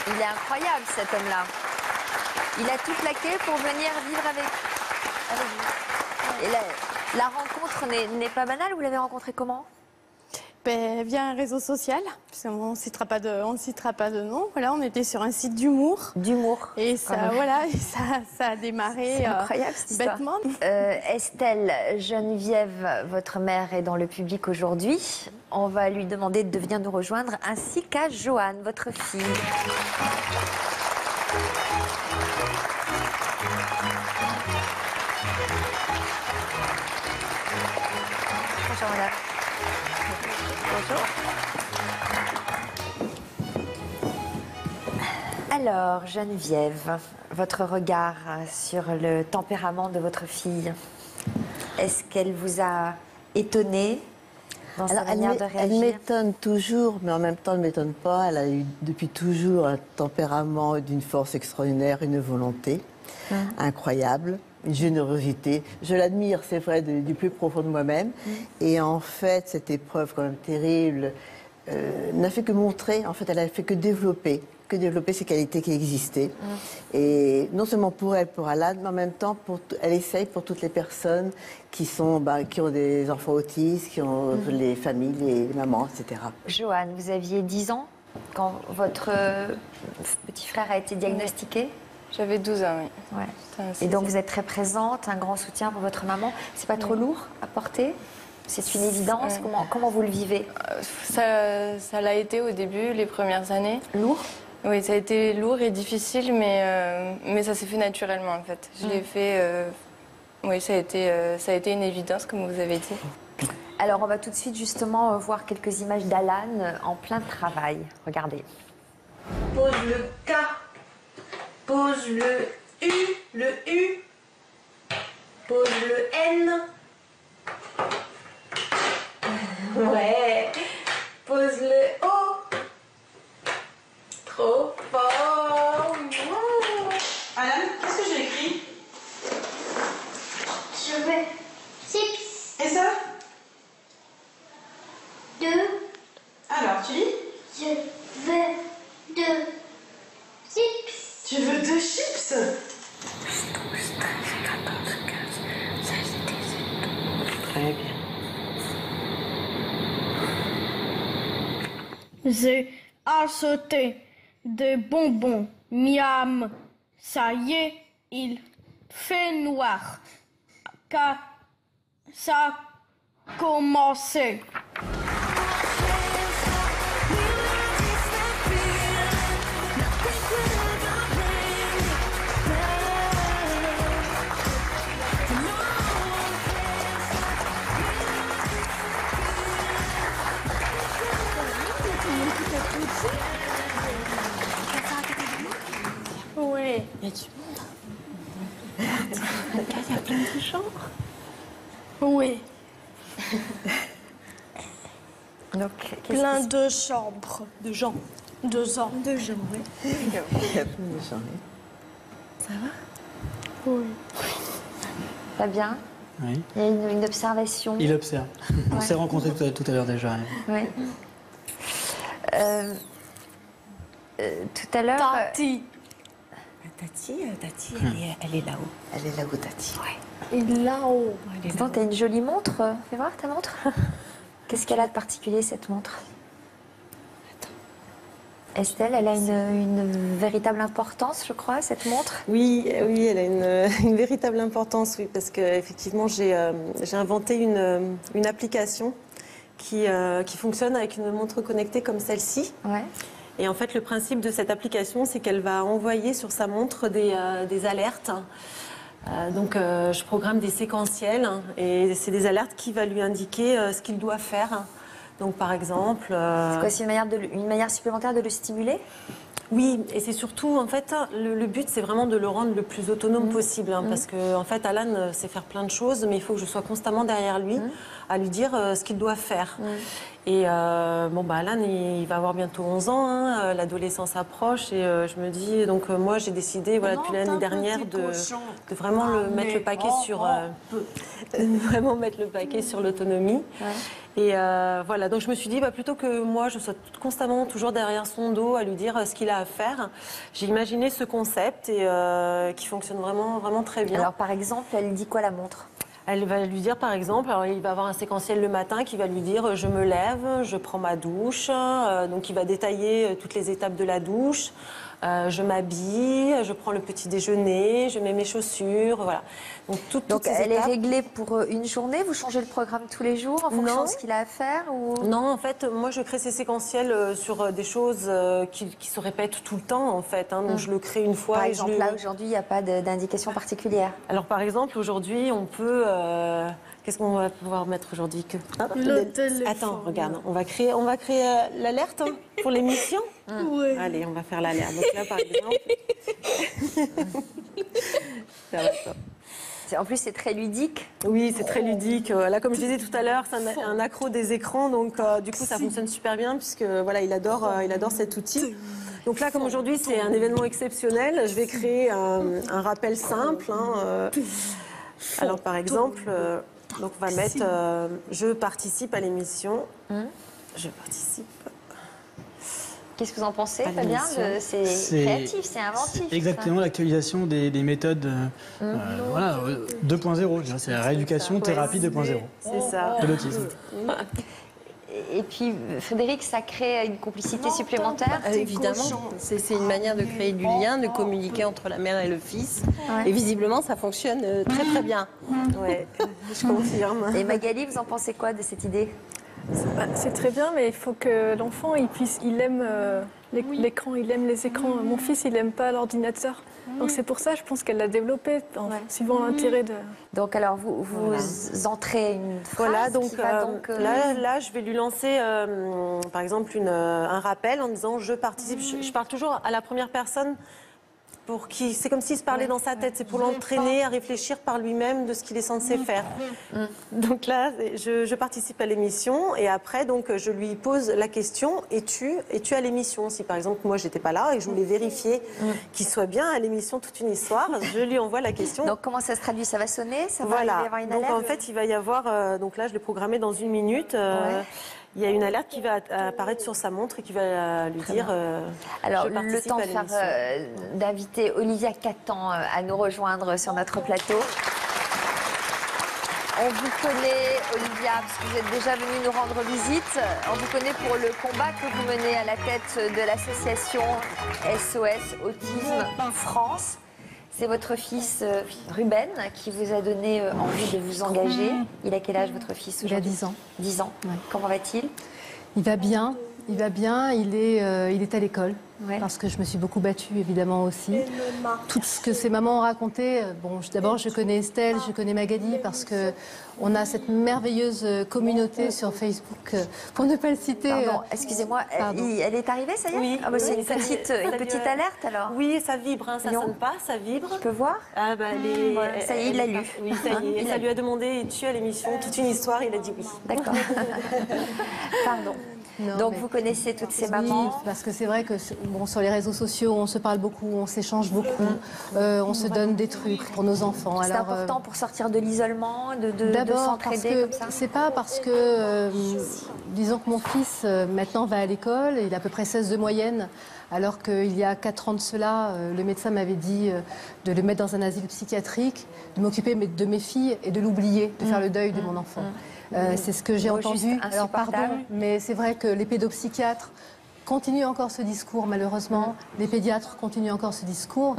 Il est incroyable, cet homme-là. Il a tout plaqué pour venir vivre avec vous. Et la rencontre n'est pas banale. Vous l'avez rencontré comment? Via un réseau social, puisqu'on ne citera pas de nom. Voilà, on était sur un site d'humour. D'humour. Et ça, voilà, et ça a démarré incroyable, cette histoire. bêtement. Estelle, Geneviève, votre mère est dans le public aujourd'hui. On va lui demander de venir nous rejoindre, ainsi qu'à Joanne, votre fille. Bonjour, madame. Bonjour. Alors, Geneviève, votre regard sur le tempérament de votre fille, est-ce qu'elle vous a étonné dans sa manière de réagir? Elle m'étonne toujours, mais en même temps, elle ne m'étonne pas. Elle a eu depuis toujours un tempérament d'une force extraordinaire, une volonté incroyable, une générosité. Je l'admire, c'est vrai, du plus profond de moi-même. Et en fait, cette épreuve quand même terrible n'a fait que montrer, en fait, elle a fait que développer ces qualités qui existaient. Et non seulement pour elle, pour Alan, mais en même temps, elle essaye pour toutes les personnes qui ont des enfants autistes, qui ont les familles, les mamans, etc. Joanne, vous aviez 10 ans quand votre petit frère a été diagnostiqué? J'avais 12 ans, oui. Ouais. Et donc vous êtes très présente, un grand soutien pour votre maman. C'est pas trop lourd à porter? C'est une évidence. Comment vous le vivez? Ça l'a été au début, les premières années. Lourd? Oui, ça a été lourd et difficile, mais ça s'est fait naturellement en fait. Je l'ai fait. Oui, ça a été une évidence, comme vous avez dit. Alors, on va tout de suite justement voir quelques images d'Alan en plein travail. Regardez. Pose le K, pose le U, pose le N. Ouais, pose le O. Trop fort. Alan, qu'est-ce que j'ai écrit? Je veux 6. Et ça? 2. Alors, tu lis? Je veux 2 chips. Tu veux 2 chips? 12, 13, 14, 15, 16, 17. Très bien. J'ai acheté des bonbons. Miam. Ça y est, il fait noir. Car ça a commencé. Oui. Il y a du Il y a plein de chambres. Oui. Donc, plein de chambres. De gens. De gens. De gens, oui. Il y a plein de chambres. Ça va? Oui. Fabien? Oui. Il y a une observation. Il observe. On s'est rencontrés tout à l'heure déjà. Oui. Tout à l'heure. Tati. Tati, elle est là-haut. Elle est là-haut, Tati. Ouais. Et là-haut. Dis-donc, t'as une jolie montre. Fais voir ta montre. Qu'est-ce qu'elle a de particulier, cette montre? Estelle, elle a une véritable importance, je crois, cette montre? Oui, elle a une véritable importance, oui, parce qu'effectivement, j'ai inventé une application qui fonctionne avec une montre connectée comme celle-ci. Ouais. Et en fait, le principe de cette application, c'est qu'elle va envoyer sur sa montre des alertes. Donc, je programme des séquentiels et c'est des alertes qui vont lui indiquer ce qu'il doit faire. Donc, par exemple... C'est quoi, c'est une manière supplémentaire de le stimuler? Oui, et c'est surtout, en fait, le but, c'est vraiment de le rendre le plus autonome possible. Parce que, en fait, Alan sait faire plein de choses, mais il faut que je sois constamment derrière lui, à lui dire ce qu'il doit faire. Et Alan, il va avoir bientôt 11 ans, hein, l'adolescence approche, et je me dis, donc moi, j'ai décidé, depuis l'année dernière, de vraiment mettre le paquet sur... vraiment mettre le paquet sur l'autonomie. Ouais. Et voilà, donc je me suis dit, plutôt que moi, je sois constamment toujours derrière son dos à lui dire ce qu'il a à faire, j'ai imaginé ce concept et qui fonctionne vraiment, vraiment très bien. Alors, par exemple, elle dit quoi, la montre? Elle va lui dire, par exemple, alors il va avoir un séquentiel le matin qui va lui dire je me lève, je prends ma douche, donc il va détailler toutes les étapes de la douche. Je m'habille, je prends le petit déjeuner, je mets mes chaussures, voilà. Donc elle est réglée pour une journée? Vous changez le programme tous les jours en fonction de ce qu'il a à faire ou... Non, en fait, moi je crée ces séquentiels sur des choses qui se répètent tout le temps, en fait. Hein, donc je le crée une fois. Par exemple, là, aujourd'hui, il n'y a pas d'indication particulière. Alors, par exemple, aujourd'hui, on peut... Qu'est-ce qu'on va pouvoir mettre aujourd'hui que... Le téléphone. Attends, regarde, on va créer l'alerte pour l'émission. Oui. Allez, on va faire l'alerte. Donc là, par exemple... En plus, c'est très ludique. Oui, c'est très ludique. Là, comme je disais tout à l'heure, c'est un accro des écrans, donc du coup, ça fonctionne super bien puisque voilà, il adore cet outil. Donc là, comme aujourd'hui, c'est un événement exceptionnel, je vais créer un rappel simple. Alors, par exemple, donc on va mettre je participe à l'émission. Je participe. Qu'est-ce que vous en pensez, Fabien? C'est créatif, c'est inventif. Exactement, l'actualisation des méthodes 2.0. C'est la rééducation, thérapie 2.0. C'est ça. De l'autisme. Et puis, Frédéric, ça crée une complicité supplémentaire? Évidemment, c'est une manière de créer du lien, de communiquer entre la mère et le fils. Et visiblement, ça fonctionne très très bien. Ouais, je confirme. Et Magali, vous en pensez quoi de cette idée? C'est très bien, mais il faut que l'enfant il aime l'écran, il aime les écrans. Mon fils, il n'aime pas l'ordinateur. Donc c'est pour ça, je pense qu'elle l'a développé en suivant l'intérêt de... Donc alors, vous entrez une phrase. Voilà, donc, qui va donc là, je vais lui lancer, par exemple, un rappel en disant « je participe ». Je parle toujours à la première personne. C'est comme s'il se parlait dans sa tête, c'est pour l'entraîner à réfléchir par lui-même de ce qu'il est censé faire. Donc là, je participe à l'émission et après, donc, je lui pose la question, es-tu à l'émission? Si par exemple, moi, j'étais pas là et que je voulais vérifier qu'il soit bien à l'émission Toute une histoire, je lui envoie la question. Donc comment ça se traduit? Ça va sonner? Ça va voilà. y avoir une donc alerte? en fait, il va y avoir, donc là, je l'ai programmé dans 1 minute. Il y a une alerte qui va apparaître sur sa montre et qui va lui dire alors, le temps d'inviter Olivia Catan à nous rejoindre sur notre plateau. On vous connaît, Olivia, parce que vous êtes déjà venue nous rendre visite. On vous connaît pour le combat que vous menez à la tête de l'association SOS Autisme France. C'est votre fils Ruben qui vous a donné envie de vous engager. Il a quel âge, votre fils, aujourd'hui? Il a 10 ans. 10 ans. Ouais. Comment va-t-il? Il va bien. Il va bien. Il est à l'école. Ouais. Parce que je me suis beaucoup battue, évidemment, aussi. Tout ce que ces mamans ont raconté, bon, d'abord, je connais Estelle, je connais Magali, parce qu'on a cette merveilleuse communauté sur Facebook, pour ne pas le citer. Pardon, excusez-moi, elle est arrivée, ça y est? Oui. Ah bah c'est une petite alerte, alors? Oui, ça vibre, hein, ça sonne pas, ça vibre. Je peux voir? Ah bah, ça y est, il l'a lu. Oui, ça y est. Et ça lui a demandé, es-tu à l'émission Toute une histoire? Il a dit oui. D'accord. Pardon. Non, donc vous connaissez toutes ces mamans? Oui, parce que c'est vrai que sur les réseaux sociaux, on se parle beaucoup, on s'échange beaucoup, on se donne des trucs pour nos enfants. C'est important pour sortir de l'isolement, de s'entraider comme ça? C'est pas parce que, disons que mon fils maintenant va à l'école, il a à peu près 16 de moyenne, alors qu'il y a 4 ans de cela, le médecin m'avait dit de le mettre dans un asile psychiatrique, de m'occuper de mes filles et de l'oublier, de faire le deuil de mon enfant. C'est ce que j'ai entendu. Alors pardon, mais c'est vrai que les pédopsychiatres continuent encore ce discours, malheureusement. Les pédiatres continuent encore ce discours.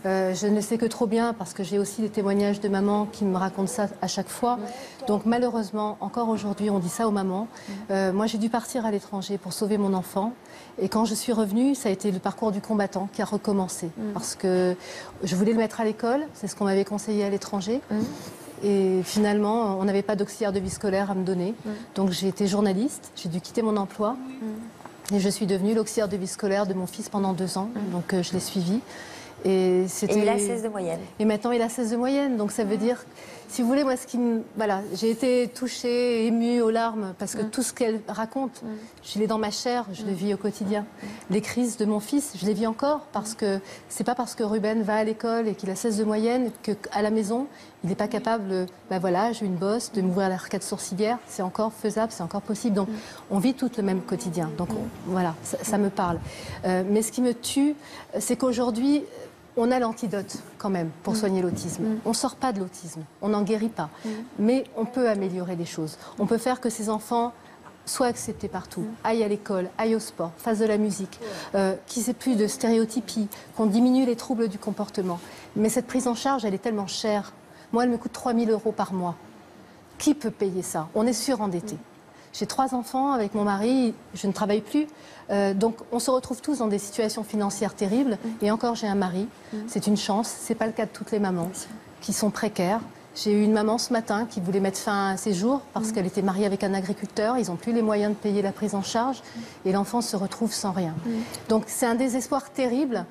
Je ne le sais que trop bien parce que j'ai aussi des témoignages de mamans qui me racontent ça à chaque fois. Donc malheureusement, encore aujourd'hui, on dit ça aux mamans. Moi, j'ai dû partir à l'étranger pour sauver mon enfant. Et quand je suis revenue, ça a été le parcours du combattant qui a recommencé. Parce que je voulais le mettre à l'école, c'est ce qu'on m'avait conseillé à l'étranger. Et finalement, on n'avait pas d'auxiliaire de vie scolaire à me donner. Donc j'ai été journaliste, j'ai dû quitter mon emploi. Et je suis devenue l'auxiliaire de vie scolaire de mon fils pendant 2 ans. Donc je l'ai suivi. Et il a 16 de moyenne. Et maintenant, il a 16 de moyenne. Donc ça veut dire, si vous voulez, moi, voilà, j'ai été touchée, émue aux larmes, parce que tout ce qu'elle raconte, je l'ai dans ma chair, je le vis au quotidien. Les crises de mon fils, je les vis encore, parce que c'est pas parce que Ruben va à l'école et qu'il a 16 de moyenne qu'à la maison, il n'est pas capable, voilà, j'ai une bosse, de m'ouvrir l'arcade sourcilière. C'est encore faisable, c'est encore possible. Donc, on vit tout le même quotidien. Donc, voilà, ça me parle. Mais ce qui me tue, c'est qu'aujourd'hui, on a l'antidote quand même pour soigner l'autisme. On ne sort pas de l'autisme, on n'en guérit pas. Mais on peut améliorer les choses. On peut faire que ces enfants soient acceptés partout, aillent à l'école, aillent au sport, fassent de la musique, qu'ils aient plus de stéréotypie, qu'on diminue les troubles du comportement. Mais cette prise en charge, elle est tellement chère. Moi, elle me coûte 3 000 € par mois. Qui peut payer ça? On est surendetté. J'ai 3 enfants avec mon mari, je ne travaille plus. Donc on se retrouve tous dans des situations financières terribles. Et encore, j'ai un mari. C'est une chance. Ce n'est pas le cas de toutes les mamans qui sont précaires. J'ai eu une maman ce matin qui voulait mettre fin à ses jours parce qu'elle était mariée avec un agriculteur. Ils n'ont plus les moyens de payer la prise en charge. Et l'enfant se retrouve sans rien. Donc c'est un désespoir terrible.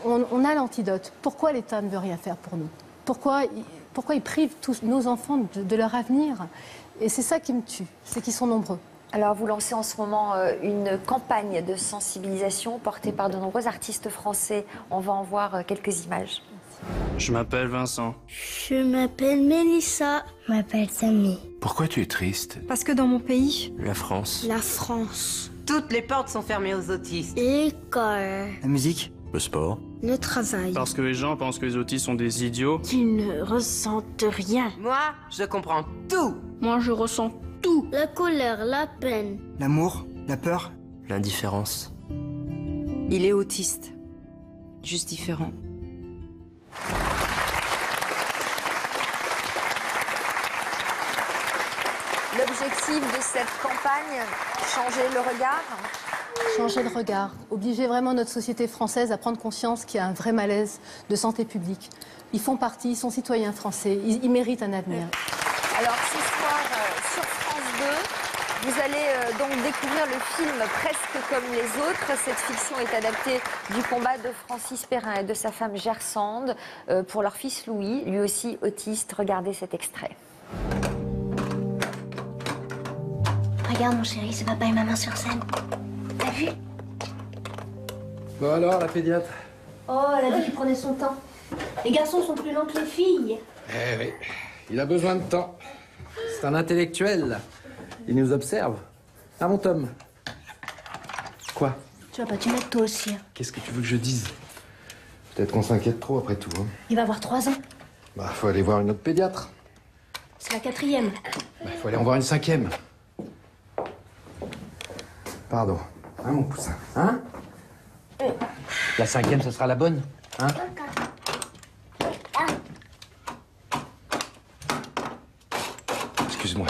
On a l'antidote. Pourquoi l'État ne veut rien faire pour nous? Pourquoi ils privent tous nos enfants de leur avenir? Et c'est ça qui me tue, c'est qu'ils sont nombreux. Alors, vous lancez en ce moment une campagne de sensibilisation portée par de nombreux artistes français. On va en voir quelques images. Je m'appelle Vincent. Je m'appelle Mélissa. Je m'appelle Samy. Pourquoi tu es triste? Parce que dans mon pays... La France. La France. Toutes les portes sont fermées aux autistes. L'école. La musique. Le sport. Le travail. Parce que les gens pensent que les autistes sont des idiots. Tu ne ressentent rien. Moi, je comprends tout. Moi, je ressens tout. La colère, la peine. L'amour, la peur, l'indifférence. Il est autiste, juste différent. L'objectif de cette campagne, changer le regard? Changer de regard, obliger vraiment notre société française à prendre conscience qu'il y a un vrai malaise de santé publique. Ils font partie, ils sont citoyens français, ils méritent un avenir. Alors ce soir, sur France 2, vous allez donc découvrir le film Presque comme les autres. Cette fiction est adaptée du combat de Francis Perrin et de sa femme Gersande pour leur fils Louis, lui aussi autiste. Regardez cet extrait. Regarde mon chéri, c'est papa et maman sur scène. T'as vu? Bon alors, la pédiatre? Oh, elle a dit qu'il prenait son temps. Les garçons sont plus lents que les filles. Eh oui, il a besoin de temps. C'est un intellectuel. Il nous observe. Ah mon Tom. Quoi? Tu vas pas t'y mettre toi aussi. Qu'est-ce que tu veux que je dise? Peut-être qu'on s'inquiète trop après tout. Hein. Il va avoir 3 ans. Bah, faut aller voir une autre pédiatre. C'est la 4e. Bah, faut aller en voir une 5e. Pardon. Hein, mon poussin? Hein? La 5e, ce sera la bonne? Hein? Excuse-moi.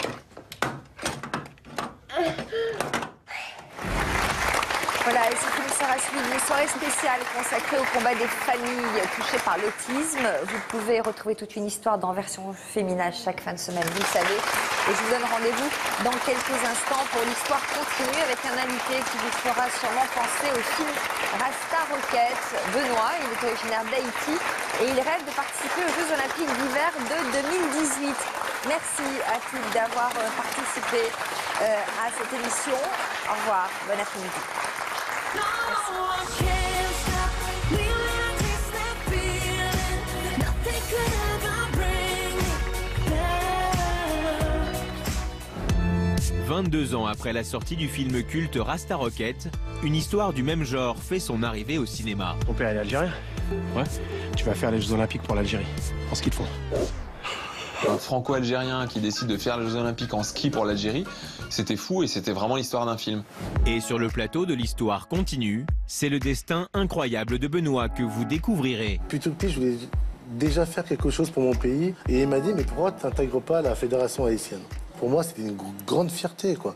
Voilà, et ce film sera suivi d'une soirée spéciale consacrée au combat des familles touchées par l'autisme. Vous pouvez retrouver toute une histoire dans version féminine chaque fin de semaine, vous le savez. Et je vous donne rendez-vous dans quelques instants pour l'histoire continue avec un invité qui vous fera sûrement penser au film Rasta Rocket. Benoît, il est originaire d'Haïti et il rêve de participer aux Jeux Olympiques d'hiver de 2018. Merci à tous d'avoir participé à cette émission. Au revoir, bon après-midi. Merci. 22 ans après la sortie du film culte Rasta Rocket, une histoire du même genre fait son arrivée au cinéma. Ton père est algérien? Ouais. Tu vas faire les Jeux Olympiques pour l'Algérie. En ski de fond. Un franco-algérien qui décide de faire les Jeux Olympiques en ski pour l'Algérie, c'était fou et c'était vraiment l'histoire d'un film. Et sur le plateau de l'histoire continue, c'est le destin incroyable de Benoît que vous découvrirez. Depuis tout petit, je voulais déjà faire quelque chose pour mon pays. Et il m'a dit, mais pourquoi tu n'intègres pas à la fédération haïtienne? Pour moi, c'était une grande fierté, quoi.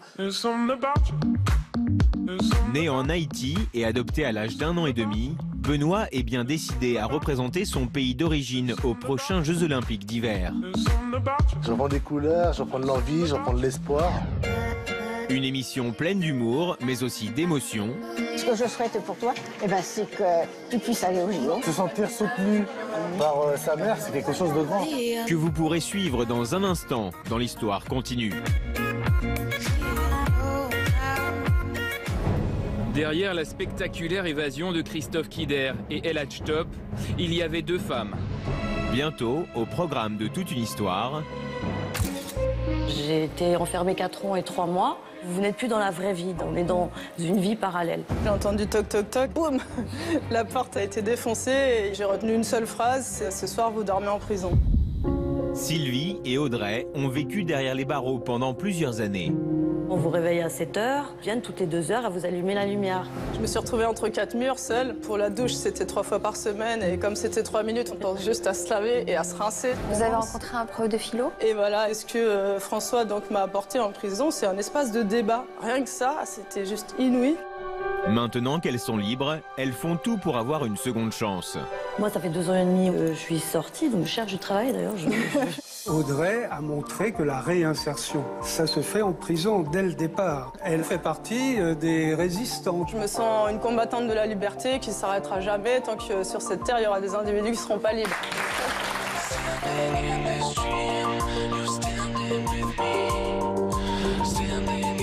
Né en Haïti et adopté à l'âge d'1 an et demi, Benoît est bien décidé à représenter son pays d'origine aux prochains Jeux Olympiques d'hiver. J'en prends des couleurs, j'en prends de l'envie, j'en prends de l'espoir. Une émission pleine d'humour, mais aussi d'émotion. Ce que je souhaite pour toi, c'est que tu puisses aller au JO. Se sentir soutenu par sa mère, c'est quelque chose de grand. Que vous pourrez suivre dans un instant dans l'histoire continue. Derrière la spectaculaire évasion de Christophe Kider et El Hadj Top, il y avait 2 femmes. Bientôt, au programme de Toute une histoire. J'ai été enfermée 4 ans et 3 mois. Vous n'êtes plus dans la vraie vie, on est dans une vie parallèle. J'ai entendu toc toc toc, boum, la porte a été défoncée et j'ai retenu une seule phrase, ce soir vous dormez en prison. Sylvie et Audrey ont vécu derrière les barreaux pendant plusieurs années. On vous réveille à 7 h, viennent toutes les 2 heures à vous allumer la lumière. Je me suis retrouvée entre 4 murs, seule. Pour la douche, c'était 3 fois par semaine. Et comme c'était 3 minutes, on pense juste à se laver et à se rincer. Vous avez rencontré un prof de philo? Et voilà, et ce que François m'a apporté en prison, c'est un espace de débat. Rien que ça, c'était juste inouï. Maintenant qu'elles sont libres, elles font tout pour avoir une seconde chance. Moi, ça fait 2 ans et demi que je suis sortie, donc je cherche du travail d'ailleurs. Audrey a montré que la réinsertion, ça se fait en prison dès le départ. Elle fait partie des résistants. Je me sens une combattante de la liberté qui ne s'arrêtera jamais tant que sur cette terre, il y aura des individus qui ne seront pas libres. Standing